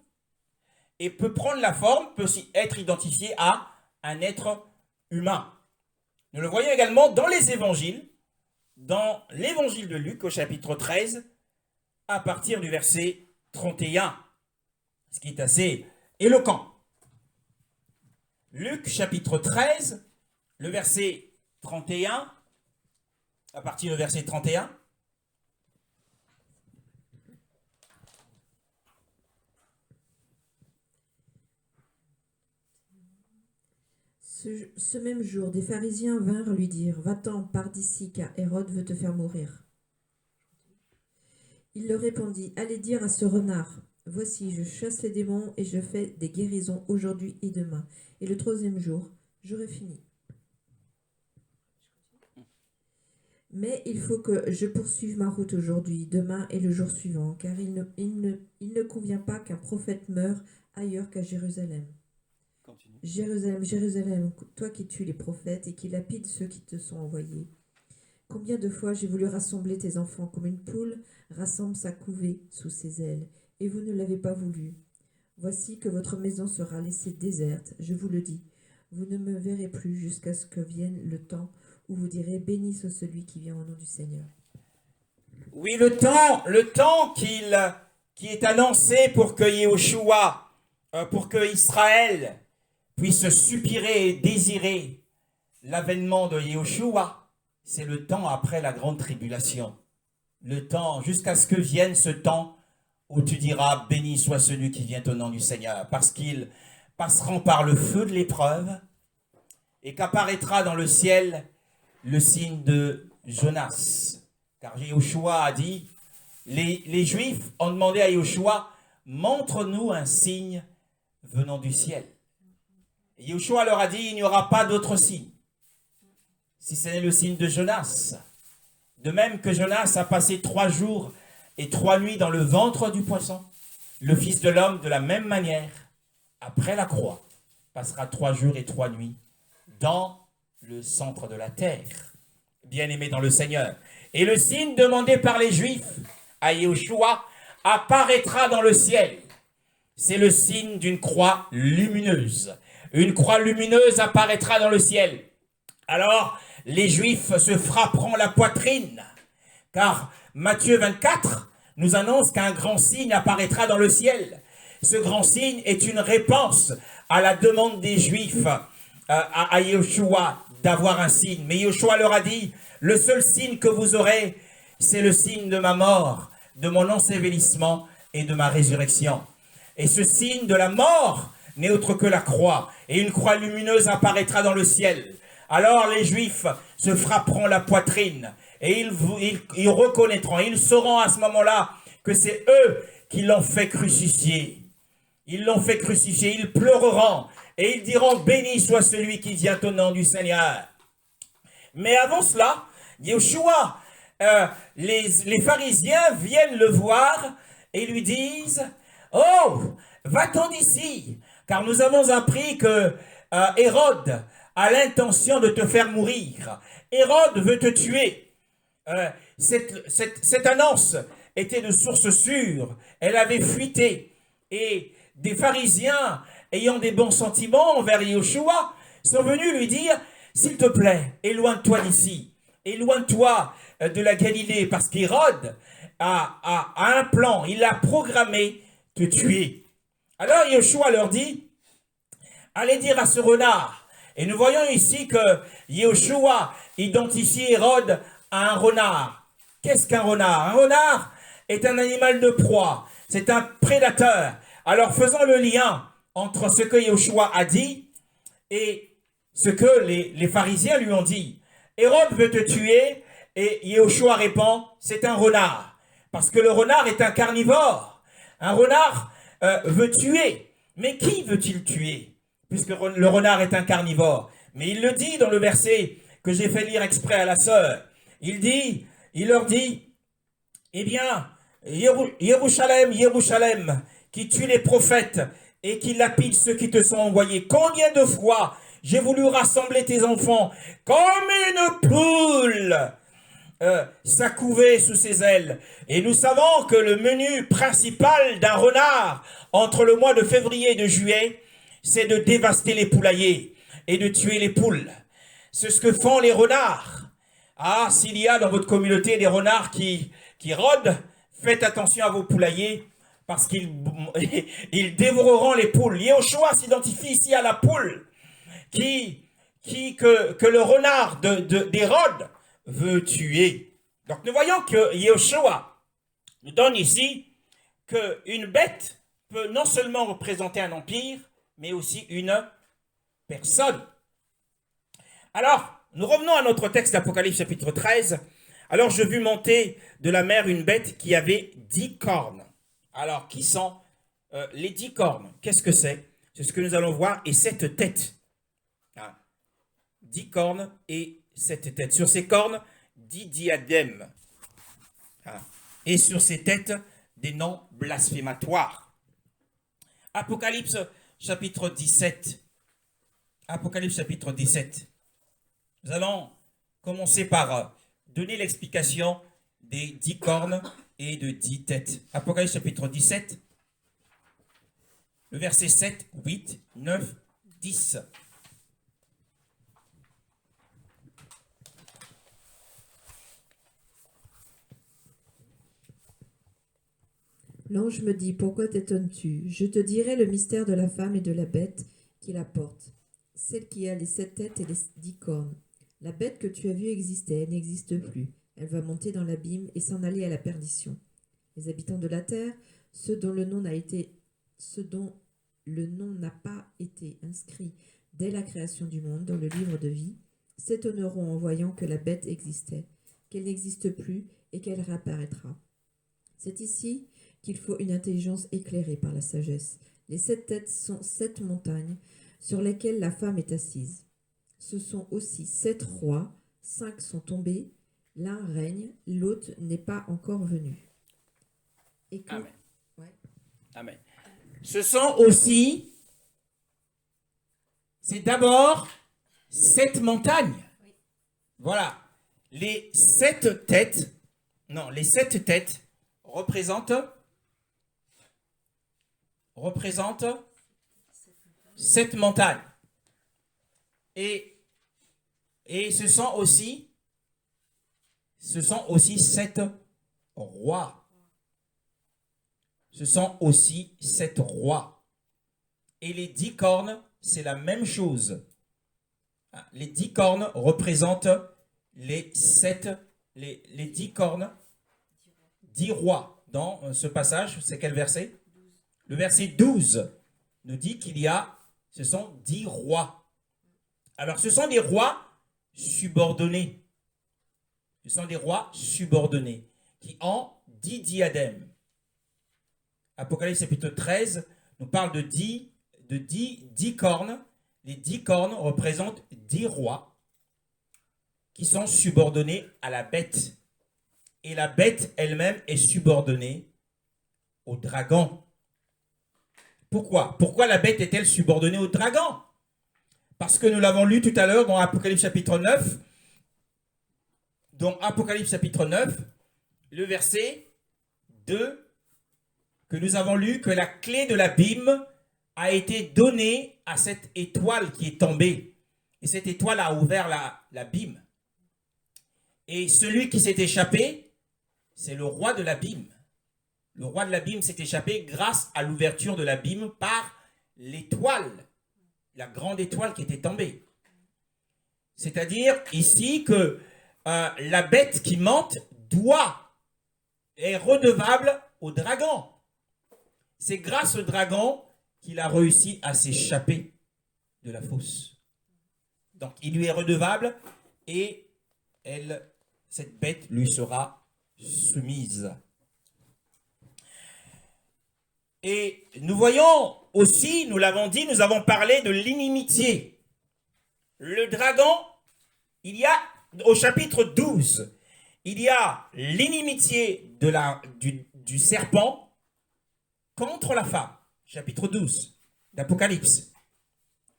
Speaker 3: et peut prendre la forme, peut aussi être identifié à un être humain. Nous le voyons également dans les évangiles, dans l'évangile de Luc au chapitre 13, à partir du verset 31, ce qui est assez éloquent. Luc chapitre 13, le verset 31, à partir du verset 31.
Speaker 2: Ce même jour, des pharisiens vinrent lui dire, va-t'en, pars d'ici, car Hérode veut te faire mourir. Il leur répondit, allez dire à ce renard, voici, je chasse les démons et je fais des guérisons aujourd'hui et demain, et le troisième jour, j'aurai fini. Mais il faut que je poursuive ma route aujourd'hui, demain et le jour suivant, car il ne convient pas qu'un prophète meure ailleurs qu'à Jérusalem.
Speaker 1: Continue.
Speaker 2: Jérusalem, Jérusalem, toi qui tues les prophètes et qui lapides ceux qui te sont envoyés. Combien de fois j'ai voulu rassembler tes enfants comme une poule rassemble sa couvée sous ses ailes, et vous ne l'avez pas voulu. Voici que votre maison sera laissée déserte, je vous le dis. Vous ne me verrez plus jusqu'à ce que vienne le temps où vous direz, béni soit celui qui vient au nom du Seigneur.
Speaker 3: Oui, le temps qui est annoncé pour que Yahushua, pour que Israël puisse soupirer et désirer l'avènement de Yahushua, c'est le temps après la grande tribulation. Le temps, jusqu'à ce que vienne ce temps où tu diras, béni soit celui qui vient au nom du Seigneur, parce qu'ils passeront par le feu de l'épreuve et qu'apparaîtra dans le ciel le signe de Jonas. Car Yahushua a dit, les Juifs ont demandé à Yahushua, montre-nous un signe venant du ciel. Et Yahushua leur a dit, il n'y aura pas d'autre signe, si ce n'est le signe de Jonas. De même que Jonas a passé 3 jours et 3 nuits dans le ventre du poisson, le Fils de l'homme, de la même manière, après la croix, passera 3 jours et 3 nuits dans le centre de la terre, bien-aimé dans le Seigneur. Et le signe demandé par les Juifs à Yahushua apparaîtra dans le ciel. C'est le signe d'une croix lumineuse. Une croix lumineuse apparaîtra dans le ciel. Alors, les Juifs se frapperont la poitrine, car Matthieu 24 nous annonce qu'un grand signe apparaîtra dans le ciel. Ce grand signe est une réponse à la demande des Juifs à Yahushua d'avoir un signe. Mais Yahushua leur a dit, le seul signe que vous aurez, c'est le signe de ma mort, de mon ensevelissement et de ma résurrection. Et ce signe de la mort n'est autre que la croix. Et une croix lumineuse apparaîtra dans le ciel. Alors les Juifs se frapperont la poitrine et ils reconnaîtront, ils sauront à ce moment-là que c'est eux qui l'ont fait crucifier. Ils l'ont fait crucifier, ils pleureront et ils diront, béni soit celui qui vient au nom du Seigneur. Mais avant cela, Yeshua, les pharisiens viennent le voir et lui disent, oh, va-t'en d'ici, car nous avons appris que Hérode a l'intention de te faire mourir. Hérode veut te tuer. Cette annonce était de source sûre, elle avait fuité, et des pharisiens ayant des bons sentiments envers Yeshua sont venus lui dire, s'il te plaît, éloigne-toi d'ici, éloigne-toi de la Galilée, parce qu'Hérode a un plan, il a programmé te tuer. Alors Yeshua leur dit, allez dire à ce renard, et nous voyons ici que Yeshua identifie Hérode à un renard. Qu'est-ce qu'un renard? Un renard est un animal de proie, c'est un prédateur. Alors faisons le lien entre ce que Yeshua a dit et ce que les pharisiens lui ont dit. Hérode veut te tuer et Yeshua répond, c'est un renard. Parce que le renard est un carnivore. Un renard veut tuer. Mais qui veut-il tuer? Puisque le renard est un carnivore. Mais il le dit dans le verset que j'ai fait lire exprès à la sœur. Il leur dit, eh bien, Yerushalem, Yerushalem, qui tue les prophètes et qui lapide ceux qui te sont envoyés. Combien de fois j'ai voulu rassembler tes enfants comme une poule s'accouvait sous ses ailes. Et nous savons que le menu principal d'un renard entre le mois de février et de juillet, c'est de dévaster les poulaillers et de tuer les poules. C'est ce que font les renards. Ah, s'il y a dans votre communauté des renards qui rôdent, faites attention à vos poulaillers parce qu'ils dévoreront les poules. Yeshua s'identifie ici à la poule que le renard d'Hérode veut tuer. Donc nous voyons que Yeshua nous donne ici qu'une bête peut non seulement représenter un empire, mais aussi une personne. Alors, nous revenons à notre texte d'Apocalypse chapitre 13. Alors, je vis monter de la mer une bête qui avait 10 cornes. Alors, qui sont les 10 cornes? Qu'est-ce que c'est? C'est ce que nous allons voir. Et 7 têtes. 10 cornes et 7 têtes. Sur ces cornes, 10 diadèmes. Et sur ces têtes, des noms blasphématoires. Apocalypse chapitre 17. Apocalypse chapitre 17. Nous allons commencer par donner l'explication des 10 cornes et de 10 têtes. Apocalypse chapitre 17, le verset 7, 8, 9, 10.
Speaker 2: L'ange me dit, pourquoi t'étonnes-tu? Je te dirai le mystère de la femme et de la bête qui la porte, celle qui a les 7 têtes et les 10 cornes. La bête que tu as vue existait, elle n'existe plus. Elle va monter dans l'abîme et s'en aller à la perdition. Les habitants de la terre, ceux dont le nom n'a pas été inscrit dès la création du monde dans le livre de vie, s'étonneront en voyant que la bête existait, qu'elle n'existe plus et qu'elle réapparaîtra. C'est ici qu'il faut une intelligence éclairée par la sagesse. Les 7 têtes sont 7 montagnes sur lesquelles la femme est assise. Ce sont aussi 7 rois, 5 sont tombés, l'un règne, l'autre n'est pas encore venu. Et que...
Speaker 3: Amen.
Speaker 2: Ouais.
Speaker 3: Amen. Ce sont aussi, c'est d'abord 7 montagnes.
Speaker 2: Oui.
Speaker 3: Voilà. Les 7 têtes représentent 7 montagnes. Et ce sont aussi 7 rois. Ce sont aussi 7 rois. Et les 10 cornes, c'est la même chose. Les 10 cornes représentent les 10 cornes, 10 rois. Dans ce passage, c'est quel verset? Le verset 12 nous dit ce sont 10 rois. Alors, ce sont des rois subordonnés. Ce sont des rois subordonnés qui ont 10 diadèmes. Apocalypse chapitre 13 nous parle de 10 cornes. Les 10 cornes représentent 10 rois qui sont subordonnés à la bête. Et la bête elle-même est subordonnée au dragon. Pourquoi? Pourquoi la bête est-elle subordonnée au dragon? Parce que nous l'avons lu tout à l'heure dans Apocalypse chapitre 9. Dans Apocalypse chapitre 9, le verset 2, que nous avons lu, que la clé de l'abîme a été donnée à cette étoile qui est tombée. Et cette étoile a ouvert l'abîme. Et celui qui s'est échappé, c'est le roi de l'abîme. Le roi de l'abîme s'est échappé grâce à l'ouverture de l'abîme par l'étoile, la grande étoile qui était tombée. C'est-à-dire ici que la bête qui monte est redevable au dragon. C'est grâce au dragon qu'il a réussi à s'échapper de la fosse. Donc il lui est redevable et cette bête lui sera soumise. Et nous voyons aussi, nous l'avons dit, nous avons parlé de l'inimitié. Le dragon, il y a, au chapitre 12, il y a l'inimitié du serpent contre la femme. Chapitre 12 d'Apocalypse.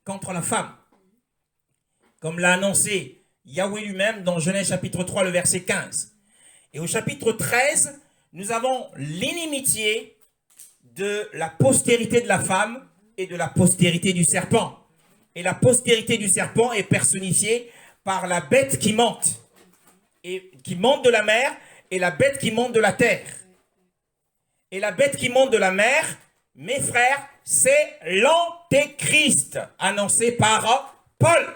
Speaker 3: Contre la femme. Comme l'a annoncé Yahweh lui-même dans Genèse chapitre 3, le verset 15. Et au chapitre 13, nous avons l'inimitié de la postérité de la femme et de la postérité du serpent. Et la postérité du serpent est personnifiée par la bête qui monte. Et qui monte de la mer et la bête qui monte de la terre. Et la bête qui monte de la mer, mes frères, c'est l'antéchrist annoncé par Paul.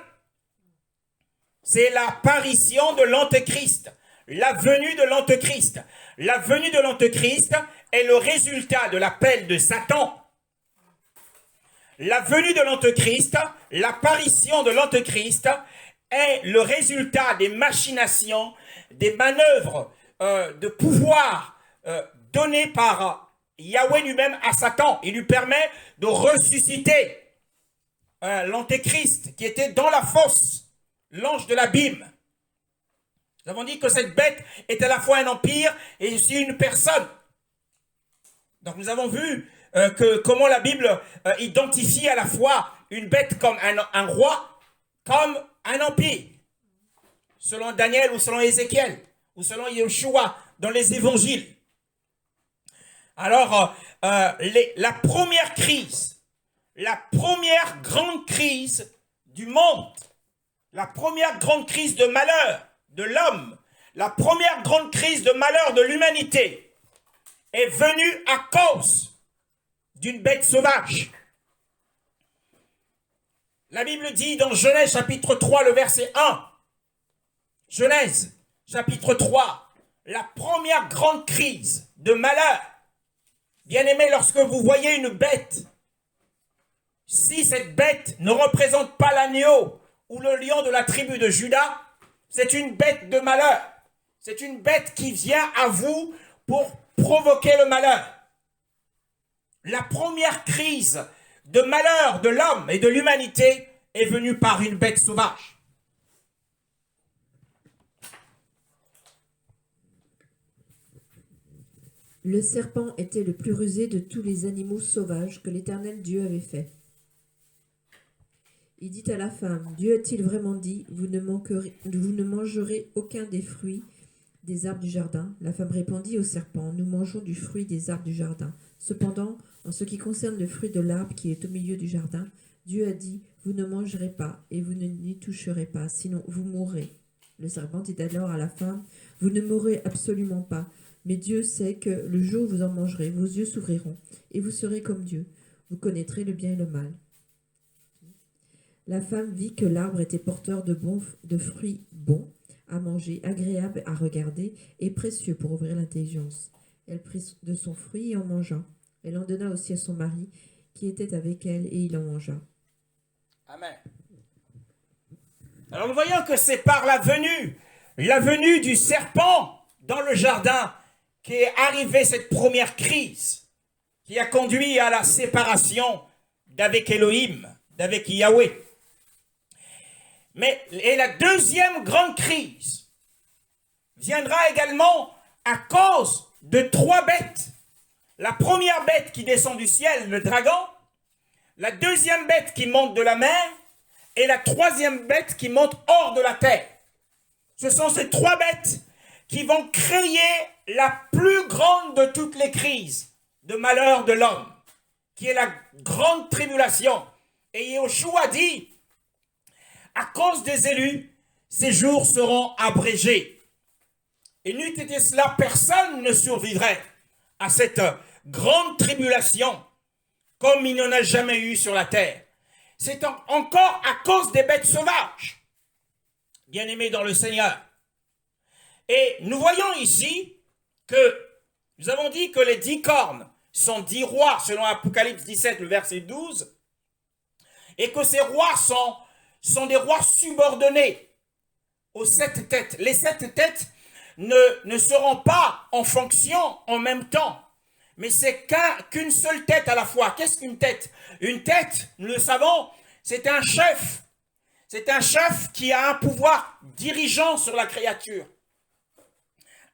Speaker 3: C'est l'apparition de l'antéchrist, la venue de l'antéchrist. La venue de l'antéchrist est le résultat de l'appel de Satan. La venue de l'antéchrist, l'apparition de l'antéchrist est le résultat des machinations, des manœuvres de pouvoir données par Yahweh lui-même à Satan. Il lui permet de ressusciter l'antéchrist qui était dans la fosse, l'ange de l'abîme. Nous avons dit que cette bête est à la fois un empire et aussi une personne. Donc nous avons vu comment la Bible identifie à la fois une bête comme un roi, comme un empire. Selon Daniel ou selon Ézéchiel, ou selon Yeshua dans les évangiles. Alors, la première crise, la première grande crise du monde, la première grande crise de malheur de l'homme, la première grande crise de malheur de l'humanité est venue à cause d'une bête sauvage. La Bible dit dans Genèse chapitre 3, le verset 1, Genèse chapitre 3, la première grande crise de malheur. Bien-aimés, lorsque vous voyez une bête, si cette bête ne représente pas l'agneau ou le lion de la tribu de Juda, c'est une bête de malheur. C'est une bête qui vient à vous pour provoquer le malheur. La première crise de malheur de l'homme et de l'humanité est venue par une bête sauvage.
Speaker 2: Le serpent était le plus rusé de tous les animaux sauvages que l'Éternel Dieu avait fait. Il dit à la femme, Dieu a-t-il vraiment dit, vous ne mangerez aucun des fruits des arbres du jardin? La femme répondit au serpent, nous mangeons du fruit des arbres du jardin. Cependant, en ce qui concerne le fruit de l'arbre qui est au milieu du jardin, Dieu a dit, vous ne mangerez pas et vous n'y toucherez pas, sinon vous mourrez. Le serpent dit alors à la femme, vous ne mourrez absolument pas, mais Dieu sait que le jour où vous en mangerez, vos yeux s'ouvriront et vous serez comme Dieu. Vous connaîtrez le bien et le mal. La femme vit que l'arbre était porteur de fruits bons à manger, agréables à regarder et précieux pour ouvrir l'intelligence. Elle prit de son fruit et en mangea. Elle en donna aussi à son mari qui était avec elle et il en mangea.
Speaker 3: Amen. Alors nous voyons que c'est par la venue du serpent dans le jardin qu'est arrivée cette première crise. qui a conduit à la séparation d'avec Elohim, d'avec Yahweh. Et la deuxième grande crise viendra également à cause de 3 bêtes. La première bête qui descend du ciel, le dragon, la deuxième bête qui monte de la mer, et la troisième bête qui monte hors de la terre. Ce sont ces 3 bêtes qui vont créer la plus grande de toutes les crises de malheur de l'homme, qui est la grande tribulation. Et Yahushua dit, à cause des élus, ces jours seront abrégés. Et n'eût été cela, personne ne survivrait à cette grande tribulation comme il n'y en a jamais eu sur la terre. C'est encore à cause des bêtes sauvages, bien-aimés dans le Seigneur. Et nous voyons ici que nous avons dit que les 10 cornes sont 10 rois, selon Apocalypse 17, le verset 12, et que ces rois sont des rois subordonnés aux 7 têtes. Les 7 têtes ne seront pas en fonction en même temps, mais c'est qu'une seule tête à la fois. Qu'est-ce qu'une tête? Une tête, nous le savons, c'est un chef. C'est un chef qui a un pouvoir dirigeant sur la créature.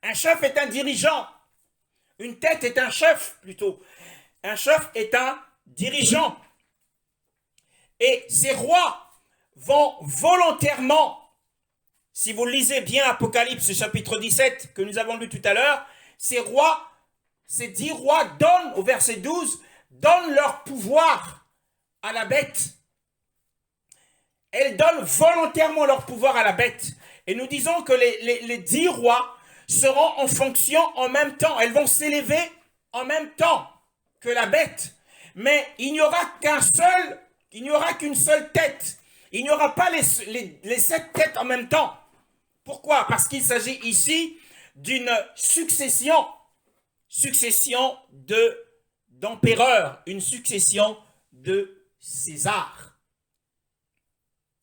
Speaker 3: Un chef est un dirigeant. Une tête est un chef, plutôt. Un chef est un dirigeant. Et ces rois vont volontairement, si vous lisez bien Apocalypse chapitre 17 que nous avons lu tout à l'heure, ces 10 rois donnent, au verset 12, donnent leur pouvoir à la bête. Elles donnent volontairement leur pouvoir à la bête. Et nous disons que les 10 rois seront en fonction en même temps. Elles vont s'élever en même temps que la bête. Mais il n'y aura qu'une seule tête. Il n'y aura pas les 7 têtes en même temps. Pourquoi? Parce qu'il s'agit ici d'une succession d'empereurs, une succession de César.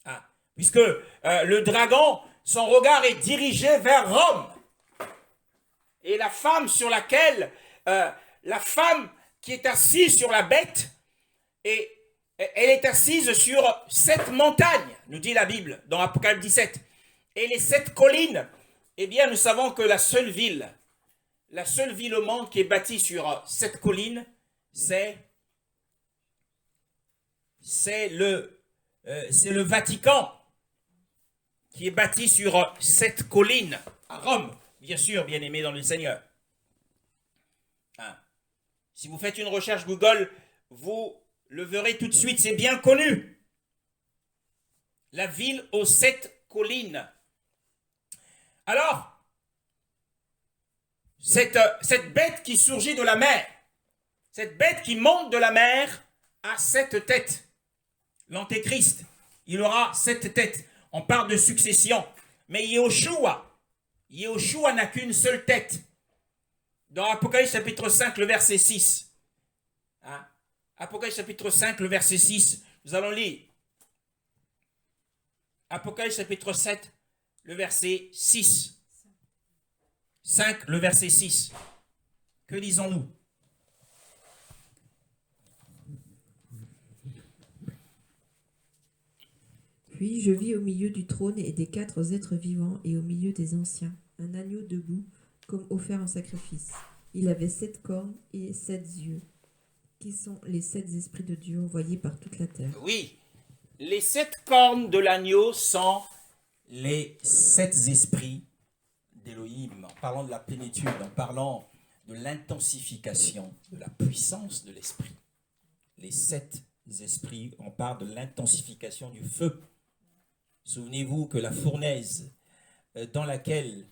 Speaker 3: Hein? Puisque le dragon, son regard est dirigé vers Rome. Et la femme sur laquelle, la femme qui est assise sur la bête, et elle est assise sur 7 montagnes, nous dit la Bible dans Apocalypse 17. Et les 7 collines, eh bien nous savons que la seule ville au monde qui est bâtie sur 7 collines, c'est le Vatican, qui est bâti sur 7 collines à Rome, bien sûr, bien aimé dans le Seigneur. Hein. Si vous faites une recherche Google, vous le verrez tout de suite, c'est bien connu. La ville aux 7 collines. Alors, cette bête qui surgit de la mer, cette bête qui monte de la mer a 7 têtes. L'Antéchrist, il aura 7 têtes. On parle de succession. Mais Yahushua n'a qu'une seule tête. Dans Apocalypse chapitre 5, le verset 6. Hein? Apocalypse chapitre 5, le verset 6. Nous allons lire. Apocalypse chapitre 7, le verset 6. 5, le verset 6. Que lisons-nous?
Speaker 2: Puis je vis au milieu du trône et des 4 êtres vivants et au milieu des anciens, un agneau debout, comme offert en sacrifice. Il avait 7 cornes et 7 yeux, qui sont les 7 esprits de Dieu envoyés par toute la terre.
Speaker 3: Oui, les 7 cornes de l'agneau sont les 7 esprits d'Élohim. En parlant de la plénitude, en parlant de l'intensification, de la puissance de l'esprit. Les 7 esprits, on parle de l'intensification du feu. Souvenez-vous que la fournaise dans laquelle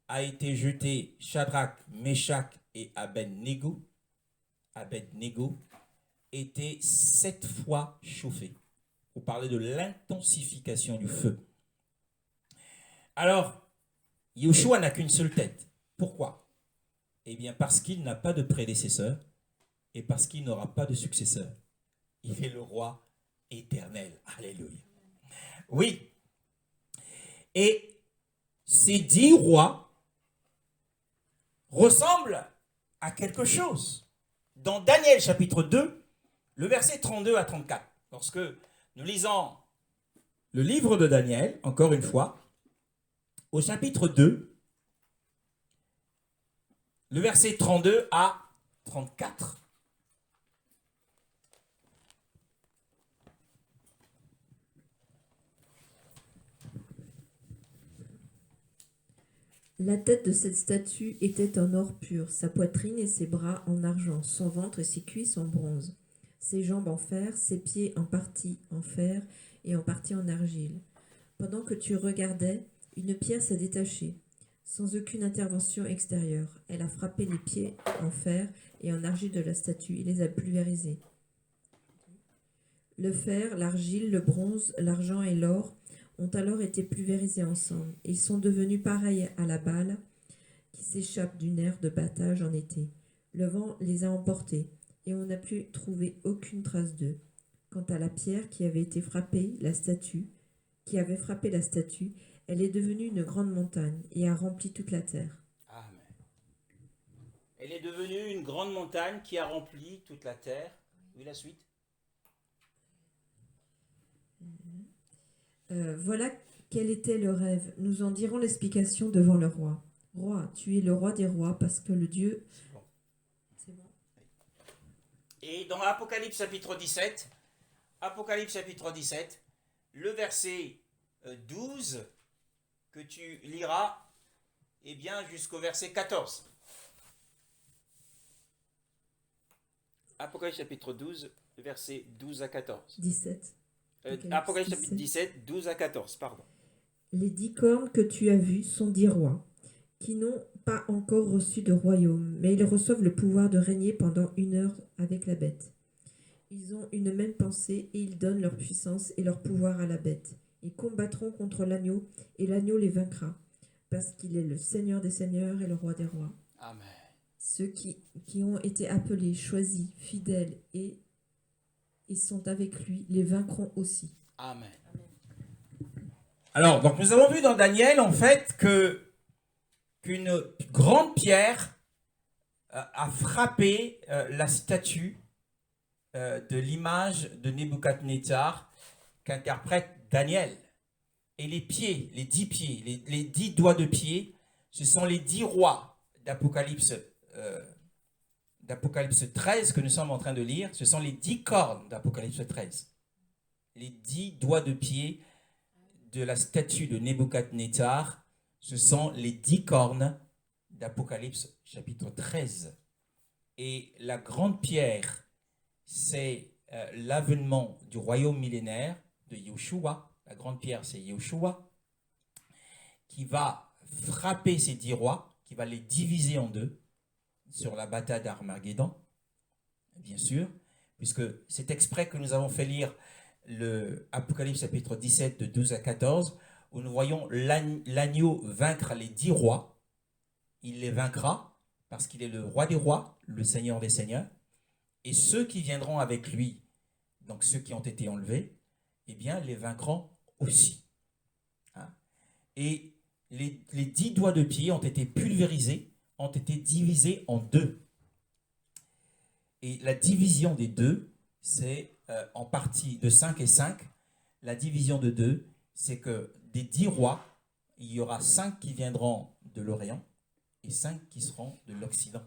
Speaker 3: a été jeté Shadrach, Meshach et Abednego était 7 fois chauffée. Vous parlez de l'intensification du feu. Alors, Yahushua n'a qu'une seule tête. Pourquoi? Eh bien, parce qu'il n'a pas de prédécesseur et parce qu'il n'aura pas de successeur. Il est le roi éternel. Alléluia. Oui. Et ces 10 rois ressemblent à quelque chose. dans Daniel chapitre 2, le verset 32 à 34. Lorsque nous lisons le livre de Daniel, encore une fois, au chapitre 2, le verset 32 à 34.
Speaker 2: La tête de cette statue était en or pur, sa poitrine et ses bras en argent, son ventre et ses cuisses en bronze, ses jambes en fer, ses pieds en partie en fer et en partie en argile. Pendant que tu regardais, une pierre s'est détachée, sans aucune intervention extérieure. Elle a frappé les pieds en fer et en argile de la statue et les a pulvérisés. Le fer, l'argile, le bronze, l'argent et l'or ont alors été pulvérisés ensemble. Ils sont devenus pareils à la balle qui s'échappe d'une aire de battage en été. Le vent les a emportés et on n'a pu trouver aucune trace d'eux. Quant à la pierre qui avait frappé la statue, elle est devenue une grande montagne et a rempli toute la terre.
Speaker 3: Amen. Elle est devenue une grande montagne qui a rempli toute la terre. Oui, la suite.
Speaker 2: Voilà quel était le rêve. Nous en dirons l'explication devant le roi. Roi, tu es le roi des rois parce que le Dieu...
Speaker 3: C'est bon. Et dans Apocalypse chapitre 17, le verset 12 que tu liras, eh bien jusqu'au verset 14. Apocalypse chapitre 12, verset 12 à 14.
Speaker 2: 17.
Speaker 3: Apocalypse chapitre 17, 12 à 14, pardon.
Speaker 2: Les 10 cornes que tu as vues sont 10 rois, qui n'ont pas encore reçu de royaume, mais ils reçoivent le pouvoir de régner pendant 1 heure avec la bête. Ils ont une même pensée et ils donnent leur puissance et leur pouvoir à la bête. Ils combattront contre l'agneau et l'agneau les vaincra, parce qu'il est le Seigneur des seigneurs et le roi des rois.
Speaker 3: Amen.
Speaker 2: Ceux qui ont été appelés, choisis, fidèles et sont avec lui, les vaincront aussi.
Speaker 3: Amen. Alors, donc nous avons vu dans Daniel, en fait, qu'une grande pierre a frappé la statue de l'image de Nebuchadnezzar qu'interprète Daniel. Et les pieds, les 10 pieds, les 10 doigts de pied, ce sont les 10 rois d'Apocalypse 13 que nous sommes en train de lire. Ce sont les 10 cornes d'Apocalypse 13. Les 10 doigts de pied de la statue de Nebuchadnezzar, ce sont les 10 cornes d'Apocalypse chapitre 13. Et la grande pierre, c'est l'avènement du royaume millénaire de Yeshua. La grande pierre, c'est Yeshua, qui va frapper ces 10 rois, qui va les diviser en deux sur la bataille d'Armageddon, bien sûr, puisque c'est exprès que nous avons fait lire le Apocalypse chapitre 17 de 12 à 14, où nous voyons l'agneau vaincre les 10 rois. Il les vaincra parce qu'il est le roi des rois, le Seigneur des seigneurs, et ceux qui viendront avec lui, donc ceux qui ont été enlevés, eh bien, les vaincront aussi. Hein? Et les 10 doigts de pied ont été pulvérisés, ont été divisés en deux. Et la division des deux, c'est en partie de 5 et 5. La division de 2, c'est que des 10 rois, il y aura 5 qui viendront de l'Orient et 5 qui seront de l'Occident,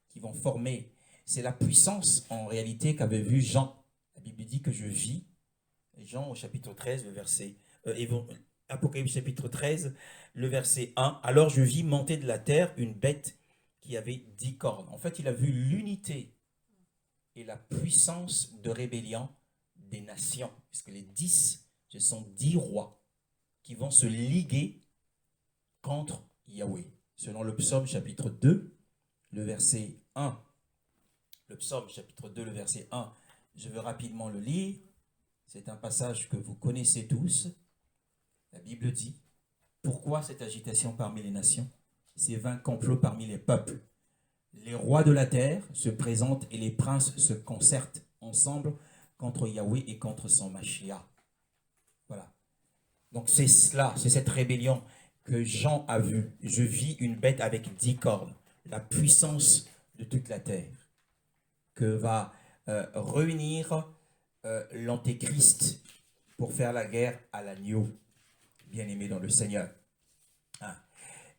Speaker 3: qui vont former. C'est la puissance en réalité qu'avait vu Jean. La Bible dit que je vis. Jean au chapitre 13, le verset... Apocalypse chapitre 13, le verset 1. Alors je vis monter de la terre une bête qui avait 10 cornes. En fait, il a vu l'unité et la puissance de rébellion des nations. Puisque les 10, ce sont 10 rois qui vont se liguer contre Yahweh. Selon le psaume chapitre 2, le verset 1. Le psaume chapitre 2, le verset 1. Je veux rapidement le lire. C'est un passage que vous connaissez tous. La Bible dit, pourquoi cette agitation parmi les nations, ces vains complots parmi les peuples? Les rois de la terre se présentent et les princes se concertent ensemble contre Yahweh et contre son Mashiach. Voilà. Donc c'est cela, c'est cette rébellion que Jean a vue. Je vis une bête avec 10 cornes, la puissance de toute la terre. que va réunir l'Antéchrist pour faire la guerre à l'agneau, bien-aimé dans le Seigneur. Hein.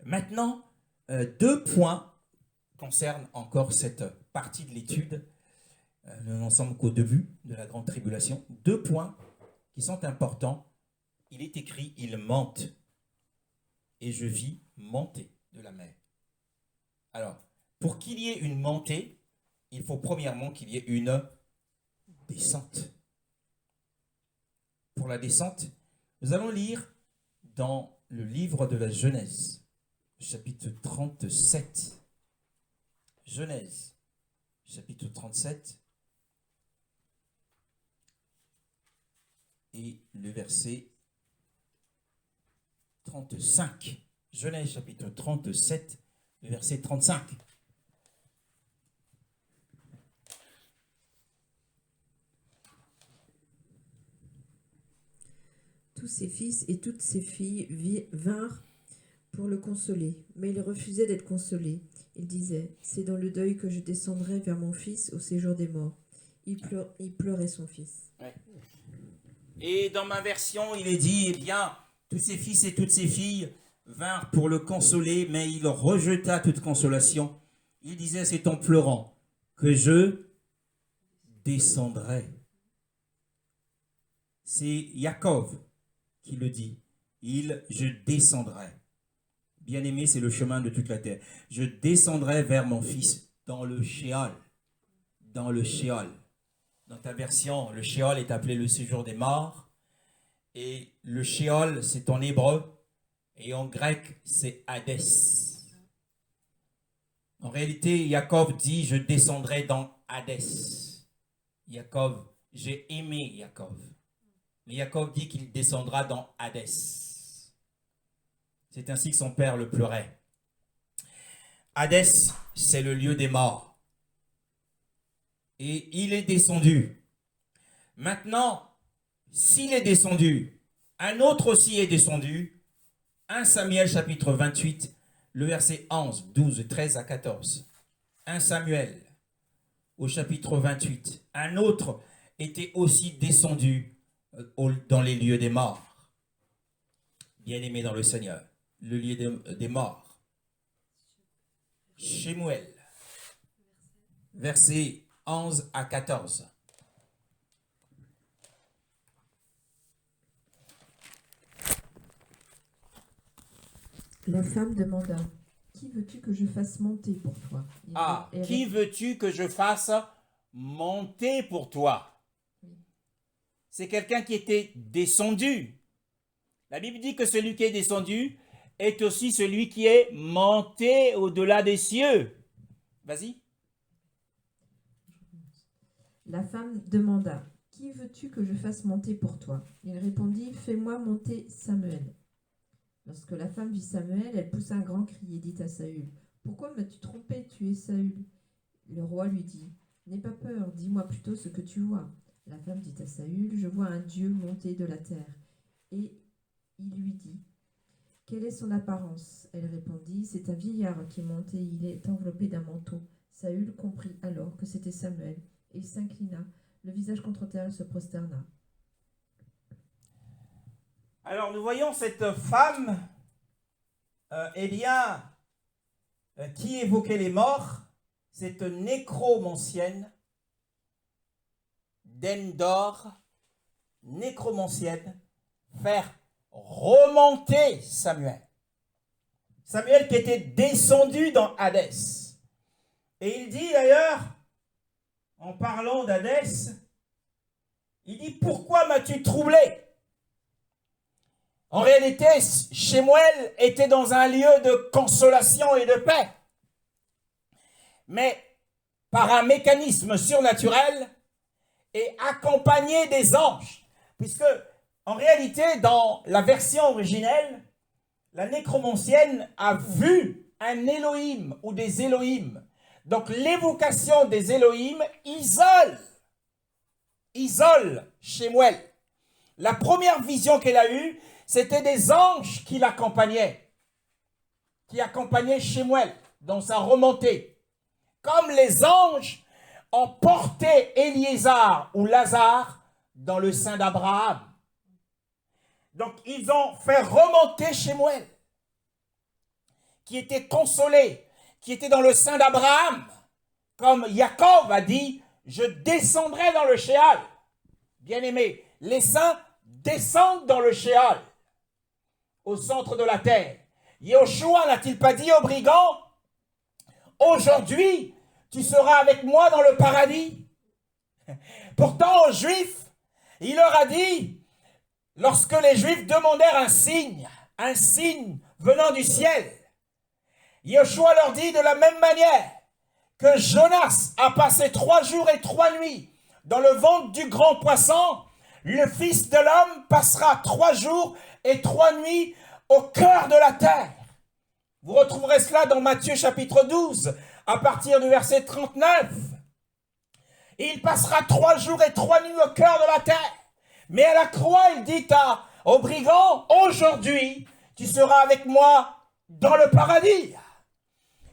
Speaker 3: Maintenant, 2 points concernent encore cette partie de l'étude. Nous n'en sommes qu'au début de la grande tribulation. 2 points qui sont importants. Il est écrit, il monte, et je vis monter de la mer. Alors, pour qu'il y ait une montée, il faut premièrement qu'il y ait une descente. Pour la descente, nous allons lire dans le livre de la Genèse, chapitre 37. Genèse, chapitre 37, et le verset 35. Genèse, chapitre 37, le verset 35.
Speaker 2: Tous ses fils et toutes ses filles vinrent pour le consoler, mais il refusait d'être consolé. Il disait, c'est dans le deuil que je descendrai vers mon fils au séjour des morts. Il pleurait son fils.
Speaker 3: Ouais. Et dans ma version, il est dit, eh bien, tous ses fils et toutes ses filles vinrent pour le consoler, mais il rejeta toute consolation. Il disait, c'est en pleurant que je descendrai. C'est Jacob qui le dit. Je descendrai. Bien-aimé, c'est le chemin de toute la terre. Je descendrai vers mon fils dans le Sheol. Dans le Sheol. Dans ta version, le Sheol est appelé le séjour des morts. Et le Sheol, c'est en hébreu. Et en grec, c'est Hadès. En réalité, Jacob dit, je descendrai dans Hadès. Jacob, j'ai aimé Jacob. Mais Jacob dit qu'il descendra dans Hadès. C'est ainsi que son père le pleurait. Hadès, c'est le lieu des morts. Et il est descendu. Maintenant, s'il est descendu, un autre aussi est descendu. 1 Samuel chapitre 28, le verset 11, 12, 13 à 14. 1 Samuel au chapitre 28. Un autre était aussi descendu dans les lieux des morts. Bien-aimé dans le Seigneur. Le lieu des morts. Shemuel. Versets 11 à 14.
Speaker 2: La femme demanda, qui veux-tu que je fasse monter pour toi?
Speaker 1: Qui veux-tu que je fasse monter pour toi? C'est quelqu'un qui était descendu. La Bible dit que celui qui est descendu est aussi celui qui est monté au-delà des cieux. Vas-y.
Speaker 2: La femme demanda, qui veux-tu que je fasse monter pour toi? Il répondit, fais-moi monter Samuel. Lorsque la femme vit Samuel, elle poussa un grand cri et dit à Saül, pourquoi m'as-tu trompé? Tu es Saül. Le roi lui dit, n'aie pas peur, dis-moi plutôt ce que tu vois. La femme dit à Saül, je vois un Dieu monter de la terre. Et il lui dit, quelle est son apparence? Elle répondit, c'est un vieillard qui est monté, il est enveloppé d'un manteau. Saül comprit alors que c'était Samuel, et il s'inclina, le visage contre terre, et se prosterna.
Speaker 1: Alors nous voyons cette femme, qui évoquait les morts, cette nécromancienne, d'Endor, nécromancienne, faire remonter Samuel. Samuel qui était descendu dans Hadès. Et il dit d'ailleurs, en parlant d'Hadès, il dit, pourquoi m'as-tu troublé? En réalité, Shemuel était dans un lieu de consolation et de paix. Mais par un mécanisme surnaturel et accompagné des anges. Puisque, en réalité, dans la version originelle, la nécromancienne a vu un Elohim ou des Elohim. Donc, l'évocation des Elohim isole Shemuel. La première vision qu'elle a eue, c'était des anges qui l'accompagnaient, qui accompagnaient Shemuel dans sa remontée. Comme les anges
Speaker 3: emporté Éliézer ou Lazare dans le sein d'Abraham. Donc, ils ont fait remonter Shemuel, qui était consolé, qui était dans le sein d'Abraham. Comme Jacob a dit, je descendrai dans le Shéol. Bien-aimés, les saints descendent dans le Shéol, au centre de la terre. Yeshua n'a-t-il pas dit aux brigands, aujourd'hui, tu seras avec moi dans le paradis? Pourtant, aux Juifs, il leur a dit, lorsque les Juifs demandèrent un signe venant du ciel, Yeshua leur dit de la même manière que Jonas a passé 3 jours et 3 nuits dans le ventre du grand poisson, le Fils de l'homme passera 3 jours et 3 nuits au cœur de la terre. Vous retrouverez cela dans Matthieu chapitre 12, à partir du verset 39. Il passera 3 jours et 3 nuits au cœur de la terre. Mais à la croix, il dit aux brigands, aujourd'hui, tu seras avec moi dans le paradis.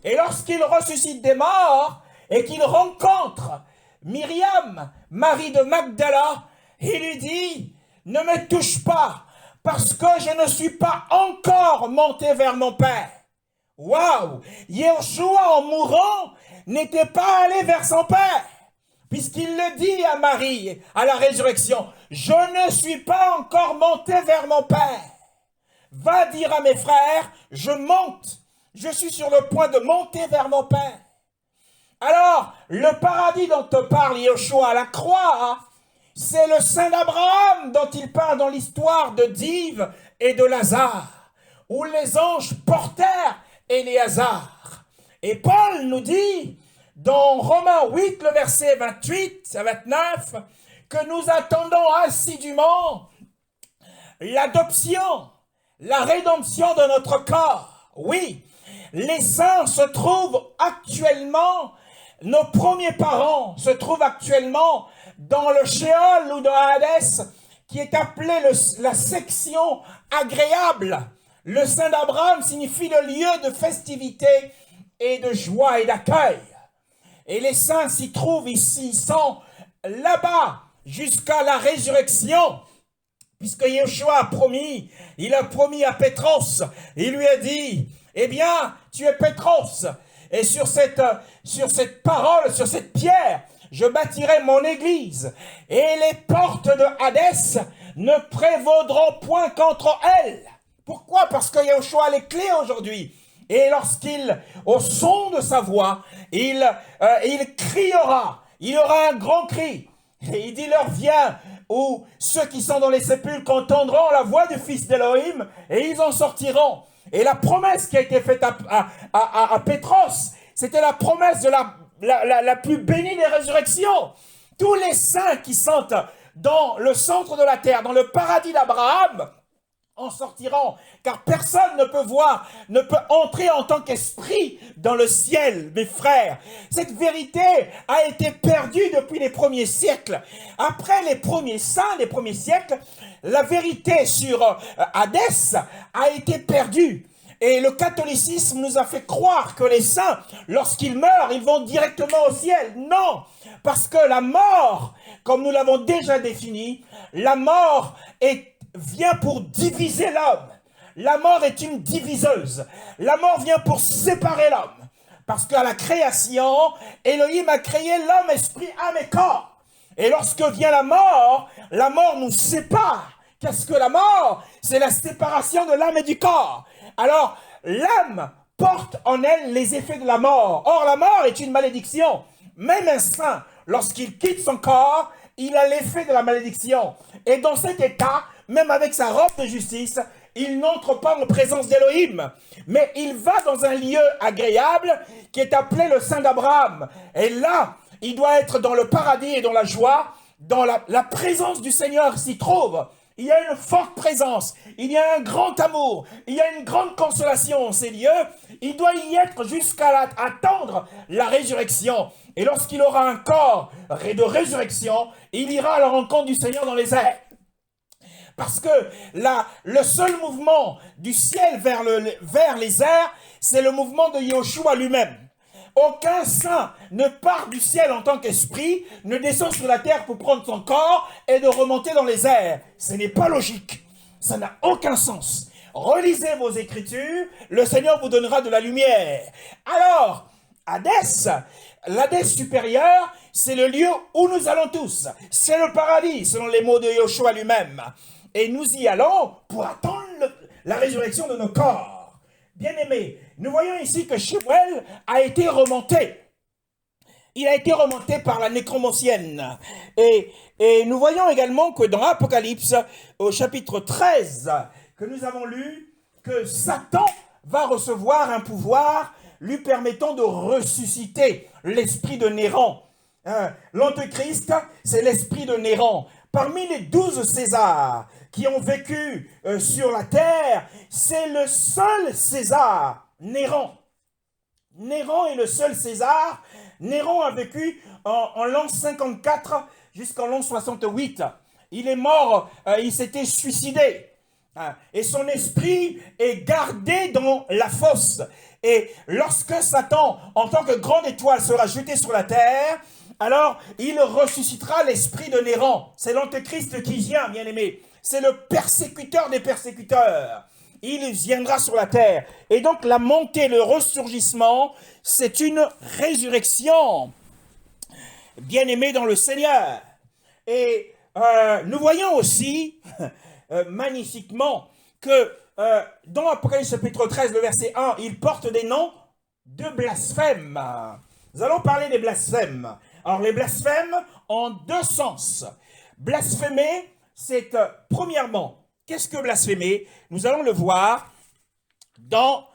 Speaker 3: Et lorsqu'il ressuscite des morts et qu'il rencontre Myriam, Marie de Magdala, il lui dit, ne me touche pas, parce que je ne suis pas encore monté vers mon Père. Waouh! Yeshua, en mourant, n'était pas allé vers son Père, puisqu'il le dit à Marie, à la résurrection, je ne suis pas encore monté vers mon Père. Va dire à mes frères, je monte. Je suis sur le point de monter vers mon Père. Alors, le paradis dont te parle Yeshua à la croix, c'est le sein d'Abraham dont il parle dans l'histoire de Dives et de Lazare, où les anges portèrent Éléazar. Et Paul nous dit, dans Romains 8, le verset 28 à 29, que nous attendons assidûment l'adoption, la rédemption de notre corps. Oui, les saints se trouvent actuellement, nos premiers parents se trouvent actuellement dans le Shéol ou dans Hadès, qui est appelé la section agréable. Le sein d'Abraham signifie le lieu de festivité et de joie et d'accueil. Et les saints s'y trouvent ici, sont là-bas jusqu'à la résurrection. Puisque Yeshua a promis, il a promis à Pétros, il lui a dit, eh bien, tu es Pétros, et sur cette parole, sur cette pierre, je bâtirai mon église, et les portes de Hadès ne prévaudront point contre elle. Pourquoi? Parce que Yeshua a les clés aujourd'hui. Et lorsqu'il, au son de sa voix, il criera, il aura un grand cri, et il dit leur viens, où ceux qui sont dans les sépulcres entendront la voix du Fils d'Élohim, et ils en sortiront. Et la promesse qui a été faite à Pétros, c'était la promesse de la plus bénie des résurrections. Tous les saints qui sont dans le centre de la terre, dans le paradis d'Abraham, en sortiront, car personne ne peut entrer en tant qu'esprit dans le ciel, mes frères. Cette vérité a été perdue depuis les premiers siècles. Après les premiers saints, les premiers siècles, la vérité sur Hadès a été perdue. Et le catholicisme nous a fait croire que les saints, lorsqu'ils meurent, ils vont directement au ciel. Non, parce que la mort, comme nous l'avons déjà défini, la mort vient pour diviser l'homme. La mort est une diviseuse. La mort vient pour séparer l'homme. Parce qu'à la création, Elohim a créé l'homme, esprit, âme et corps. Et lorsque vient la mort nous sépare. Qu'est-ce que la mort? C'est la séparation de l'âme et du corps. Alors, l'âme porte en elle les effets de la mort. Or, la mort est une malédiction. Même un saint, lorsqu'il quitte son corps, il a l'effet de la malédiction. Et dans cet état, même avec sa robe de justice, il n'entre pas en présence d'Élohim. Mais il va dans un lieu agréable qui est appelé le sein d'Abraham. Et là, il doit être dans le paradis et dans la joie, dans la présence du Seigneur s'y trouve. Il y a une forte présence, il y a un grand amour, il y a une grande consolation en ces lieux. Il doit y être jusqu'à attendre la résurrection. Et lorsqu'il aura un corps de résurrection, il ira à la rencontre du Seigneur dans les airs. Parce que le seul mouvement du ciel vers les airs, c'est le mouvement de Yeshua lui-même. Aucun saint ne part du ciel en tant qu'esprit, ne descend sur la terre pour prendre son corps et de remonter dans les airs. Ce n'est pas logique. Ça n'a aucun sens. Relisez vos Écritures, le Seigneur vous donnera de la lumière. Alors, Hadès, l'Hadès supérieur, c'est le lieu où nous allons tous. C'est le paradis, selon les mots de Yoshua lui-même. Et nous y allons pour attendre la résurrection de nos corps. Bien-aimés, nous voyons ici que Shemuel a été remonté. Il a été remonté par la nécromancienne. Et nous voyons également que dans Apocalypse, au chapitre 13, que nous avons lu, que Satan va recevoir un pouvoir lui permettant de ressusciter l'esprit de Néron. L'Antéchrist, c'est l'esprit de Néron. Parmi les 12 Césars qui ont vécu sur la terre, c'est le seul César, Néron. Néron est le seul César. Néron a vécu en l'an 54 jusqu'en l'an 68. Il est mort, il s'était suicidé. Et son esprit est gardé dans la fosse. Et lorsque Satan, en tant que grande étoile, sera jeté sur la terre, alors il ressuscitera l'esprit de Néron. C'est l'Antéchrist qui vient, bien-aimé. C'est le persécuteur des persécuteurs. Il viendra sur la terre. Et donc la montée, le ressurgissement, c'est une résurrection. Bien-aimé dans le Seigneur. Et nous voyons aussi magnifiquement que dans Apocalypse chapitre 13, le verset 1, il porte des noms de blasphème. Nous allons parler des blasphèmes. Alors les blasphèmes en deux sens. Blasphémer, c'est premièrement, qu'est-ce que blasphémer? Nous allons le voir dans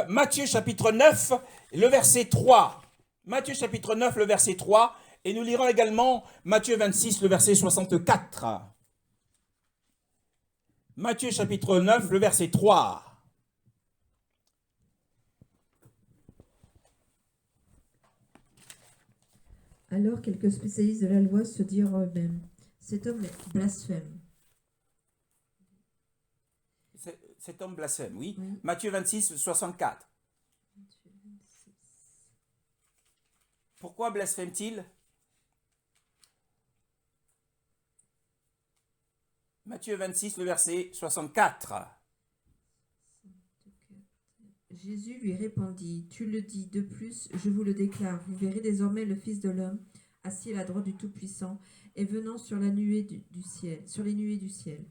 Speaker 3: Matthieu chapitre 9, le verset 3. Matthieu chapitre 9, le verset 3. Et nous lirons également Matthieu 26, le verset 64. Matthieu chapitre 9, le verset 3.
Speaker 2: Alors quelques spécialistes de la loi se dirent eux-mêmes, cet homme est blasphème.
Speaker 3: Cet homme blasphème, oui.
Speaker 2: Oui.
Speaker 3: Matthieu 26, 64. Pourquoi blasphème-t-il? Matthieu 26, le verset 64.
Speaker 2: Jésus lui répondit, tu le dis, de plus, je vous le déclare, vous verrez désormais le Fils de l'homme assis à la droite du Tout-Puissant et venant sur la nuée du ciel, sur les nuées du ciel.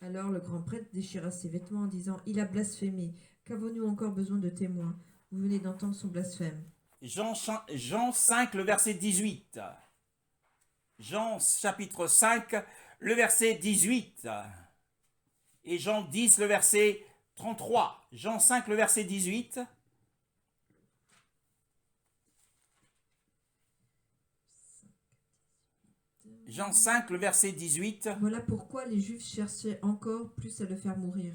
Speaker 2: Alors le grand prêtre déchira ses vêtements en disant, il a blasphémé, qu'avons-nous encore besoin de témoins? Vous venez d'entendre son blasphème.
Speaker 3: Jean 5, le verset 18. Jean chapitre 5, le verset 18. Et Jean 10, le verset 33. Jean 5, le verset 18. Jean 5, le verset 18.
Speaker 2: Voilà pourquoi les Juifs cherchaient encore plus à le faire mourir,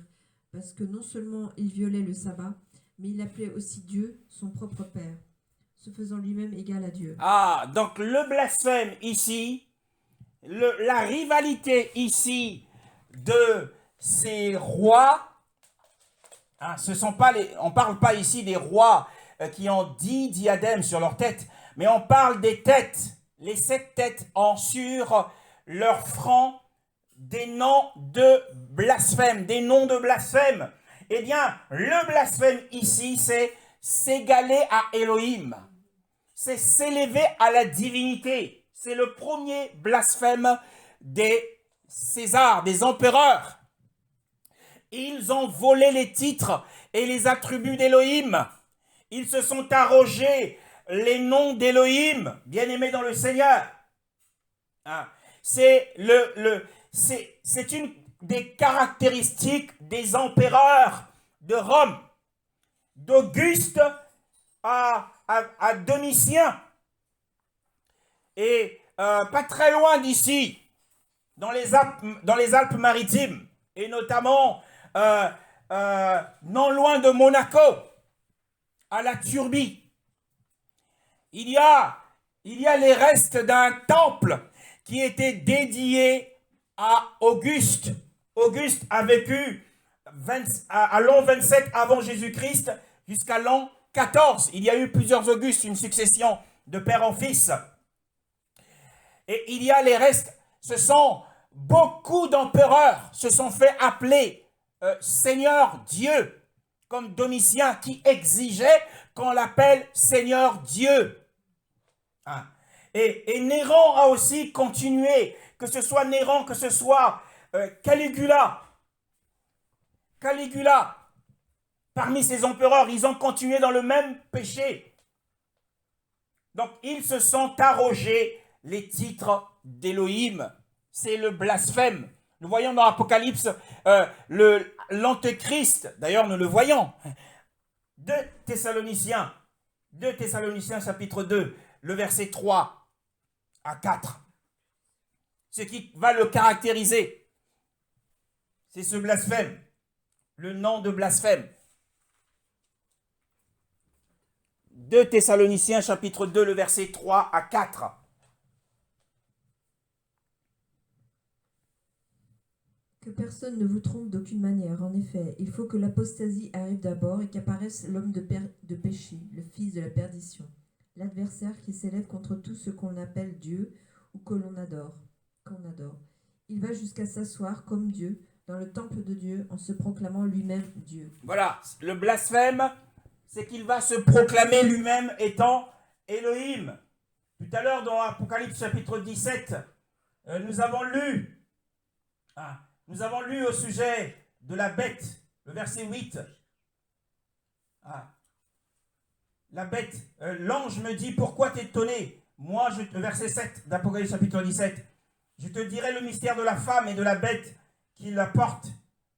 Speaker 2: parce que non seulement il violait le sabbat, mais il appelait aussi Dieu son propre Père, se faisant lui-même égal à Dieu.
Speaker 3: Ah, donc le blasphème ici, la rivalité ici de ces rois, hein, on ne parle pas ici des rois qui ont 10 diadèmes sur leur tête, mais on parle des têtes. Les 7 têtes ont sur leur front des noms de blasphème, des noms de blasphème. Eh bien, le blasphème ici, c'est s'égaler à Elohim. C'est s'élever à la divinité. C'est le premier blasphème des Césars, des empereurs. Ils ont volé les titres et les attributs d'Elohim. Ils se sont arrogés les noms d'Elohim, bien-aimés dans le Seigneur. Hein? C'est une des caractéristiques des empereurs de Rome, d'Auguste à Domitien. Et pas très loin d'ici, dans les Alpes-Maritimes, et notamment non loin de Monaco, à la Turbie. Il y a les restes d'un temple qui était dédié à Auguste. Auguste a vécu à l'an 27 avant Jésus-Christ jusqu'à l'an 14. Il y a eu plusieurs Augustes, une succession de père en fils. Et il y a les restes. Ce sont beaucoup d'empereurs se sont fait appeler Seigneur Dieu, comme Domitien qui exigeait qu'on l'appelle Seigneur Dieu. Hein. Et Néron a aussi continué, que ce soit Néron, que ce soit Caligula. Caligula, parmi ces empereurs, ils ont continué dans le même péché. Donc, ils se sont arrogés les titres d'Élohim. C'est le blasphème. Nous voyons dans l'Apocalypse l'Antéchrist. D'ailleurs, nous le voyons. 2 Thessaloniciens chapitre 2, le verset 3 à 4. Ce qui va le caractériser, c'est ce blasphème. Le nom de blasphème. 2 Thessaloniciens chapitre 2, le verset 3 à 4.
Speaker 2: Que personne ne vous trompe d'aucune manière. En effet, il faut que l'apostasie arrive d'abord et qu'apparaisse l'homme de péché, le fils de la perdition, l'adversaire qui s'élève contre tout ce qu'on appelle Dieu ou que l'on adore, Il va jusqu'à s'asseoir comme Dieu dans le temple de Dieu en se proclamant lui-même Dieu.
Speaker 3: Voilà, le blasphème, c'est qu'il va se proclamer lui-même étant Elohim. Tout à l'heure, dans Apocalypse chapitre 17, nous avons lu au sujet de la bête, le verset 8. La bête, l'ange me dit, pourquoi t'étonner? Moi, le verset 7 d'Apocalypse chapitre 17, je te dirai le mystère de la femme et de la bête qui la porte,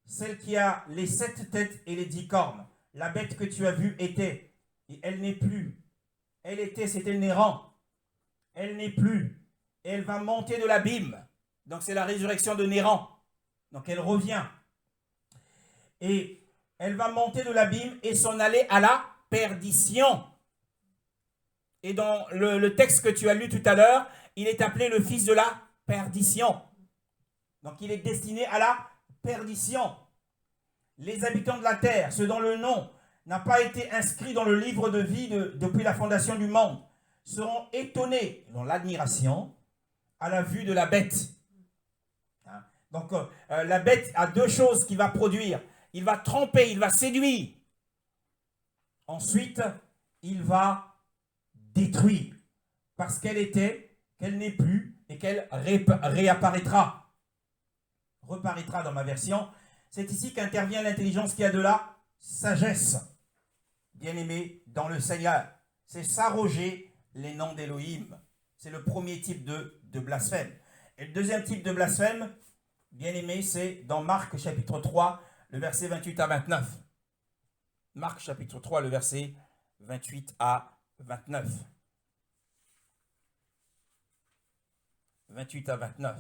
Speaker 3: celle qui a les 7 têtes et les 10 cornes. La bête que tu as vue était, et elle n'est plus. Elle était, c'était Néron. Elle n'est plus. Et elle va monter de l'abîme. Donc c'est la résurrection de Néron. Donc elle revient. Et elle va monter de l'abîme et s'en aller à la perdition. Et dans le texte que tu as lu tout à l'heure, il est appelé le fils de la perdition. Donc il est destiné à la perdition. Les habitants de la terre, ceux dont le nom n'a pas été inscrit dans le livre de vie depuis la fondation du monde, seront étonnés dans l'admiration à la vue de la bête. Donc la bête a 2 choses qu'il va produire. Il va tromper, il va séduire. Ensuite, il va détruire. Parce qu'elle était, qu'elle n'est plus et qu'elle réapparaîtra. Reparaîtra dans ma version. C'est ici qu'intervient l'intelligence qui a de la sagesse. Bien-aimé dans le Seigneur. C'est s'arroger les noms d'Élohim. C'est le premier type de blasphème. Et le deuxième type de blasphème, bien-aimé, c'est dans Marc chapitre 3, le verset 28 à 29. Marc chapitre 3, le verset 28 à 29. 28 à 29.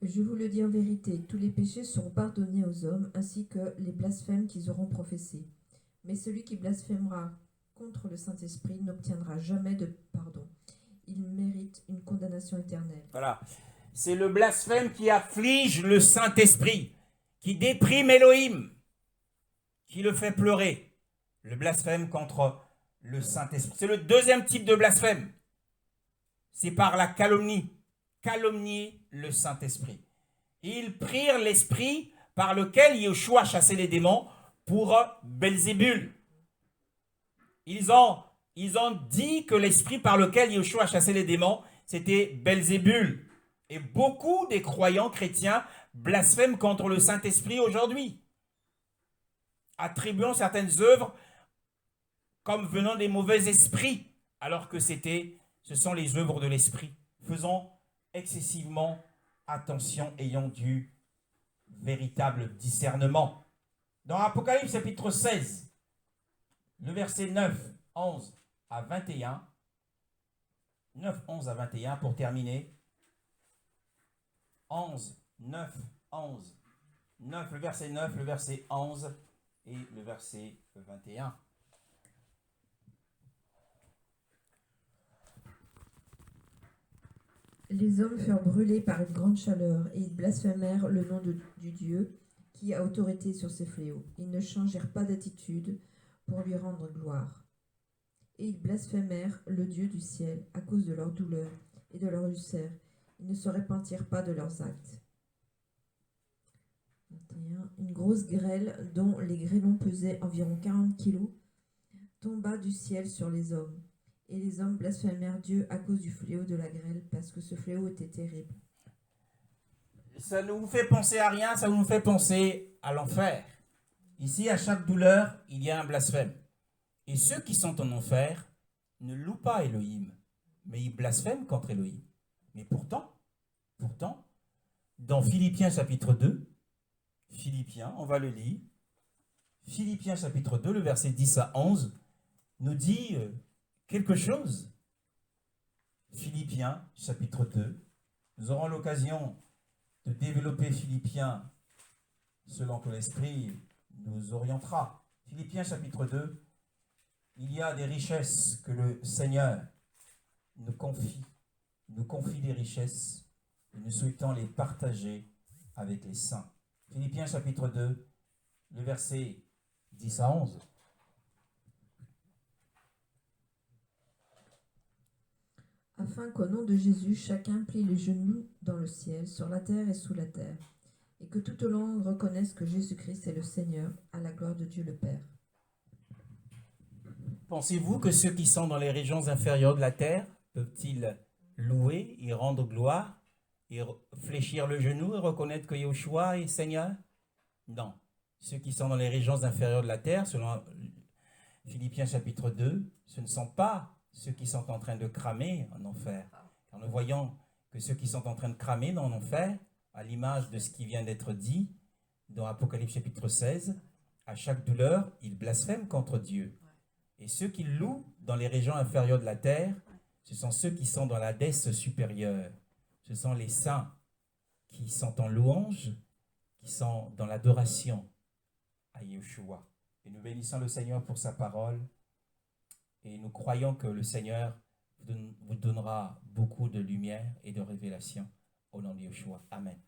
Speaker 2: Je vous le dis en vérité, tous les péchés seront pardonnés aux hommes, ainsi que les blasphèmes qu'ils auront professés. Mais celui qui blasphémera contre le Saint-Esprit n'obtiendra jamais de pardon. Il mérite une condamnation éternelle.
Speaker 3: Voilà. C'est le blasphème qui afflige le Saint-Esprit, qui déprime Elohim, qui le fait pleurer. Le blasphème contre le Saint-Esprit. C'est le deuxième type de blasphème. C'est par la calomnie. Calomnier le Saint-Esprit. Ils prirent l'esprit par lequel Yeshua chassait les démons pour Belzébul. Ils ont dit que l'esprit par lequel Yeshua chassait les démons, c'était Belzébul. Et beaucoup des croyants chrétiens blasphèment contre le Saint-Esprit aujourd'hui, attribuant certaines œuvres comme venant des mauvais esprits, alors que ce sont les œuvres de l'esprit. Faisons excessivement attention, ayant du véritable discernement. Dans Apocalypse chapitre 16, le verset 9, 11 à 21, 9, 11 à 21 pour terminer. 11, 9, 11, 9, le verset 9, le verset 11 et le verset 21.
Speaker 2: Les hommes furent brûlés par une grande chaleur, et ils blasphémèrent le nom du Dieu qui a autorité sur ces fléaux. Ils ne changèrent pas d'attitude pour lui rendre gloire. Et ils blasphémèrent le Dieu du ciel à cause de leur douleur et de leur ulcère. Ils ne se repentirent pas de leurs actes. 21. Une grosse grêle, dont les grêlons pesaient environ 40 kilos, tomba du ciel sur les hommes. Et les hommes blasphémèrent Dieu à cause du fléau de la grêle, parce que ce fléau était terrible.
Speaker 3: Ça ne vous fait penser à rien, ça nous fait penser à l'enfer. Ici, à chaque douleur, il y a un blasphème. Et ceux qui sont en enfer ne louent pas Elohim, mais ils blasphèment contre Elohim. Mais pourtant, dans Philippiens chapitre 2, Philippiens, on va le lire, Philippiens chapitre 2, le verset 10 à 11, nous dit quelque chose. Philippiens chapitre 2, nous aurons l'occasion de développer Philippiens selon que l'Esprit nous orientera. Philippiens chapitre 2, il y a des richesses que le Seigneur nous confie des richesses et nous souhaitons les partager avec les saints. Philippiens chapitre 2, le verset 10 à 11.
Speaker 2: Afin qu'au nom de Jésus, chacun plie les genoux dans le ciel, sur la terre et sous la terre, et que toute langue reconnaisse que Jésus-Christ est le Seigneur, à la gloire de Dieu le Père.
Speaker 3: Pensez-vous que ceux qui sont dans les régions inférieures de la terre peuvent-ils louer et rendre gloire et fléchir le genou et reconnaître que Yeshua est Seigneur? Non. Ceux qui sont dans les régions inférieures de la terre, selon Philippiens chapitre 2, ce ne sont pas ceux qui sont en train de cramer en enfer. Car nous voyons que ceux qui sont en train de cramer dans l'enfer, à l'image de ce qui vient d'être dit dans Apocalypse chapitre 16, à chaque douleur, ils blasphèment contre Dieu. Et ceux qui louent dans les régions inférieures de la terre, ce sont ceux qui sont dans la dèce supérieure. Ce sont les saints qui sont en louange, qui sont dans l'adoration à Yeshua. Et nous bénissons le Seigneur pour sa parole. Et nous croyons que le Seigneur vous donnera beaucoup de lumière et de révélation au nom de Yeshua. Amen.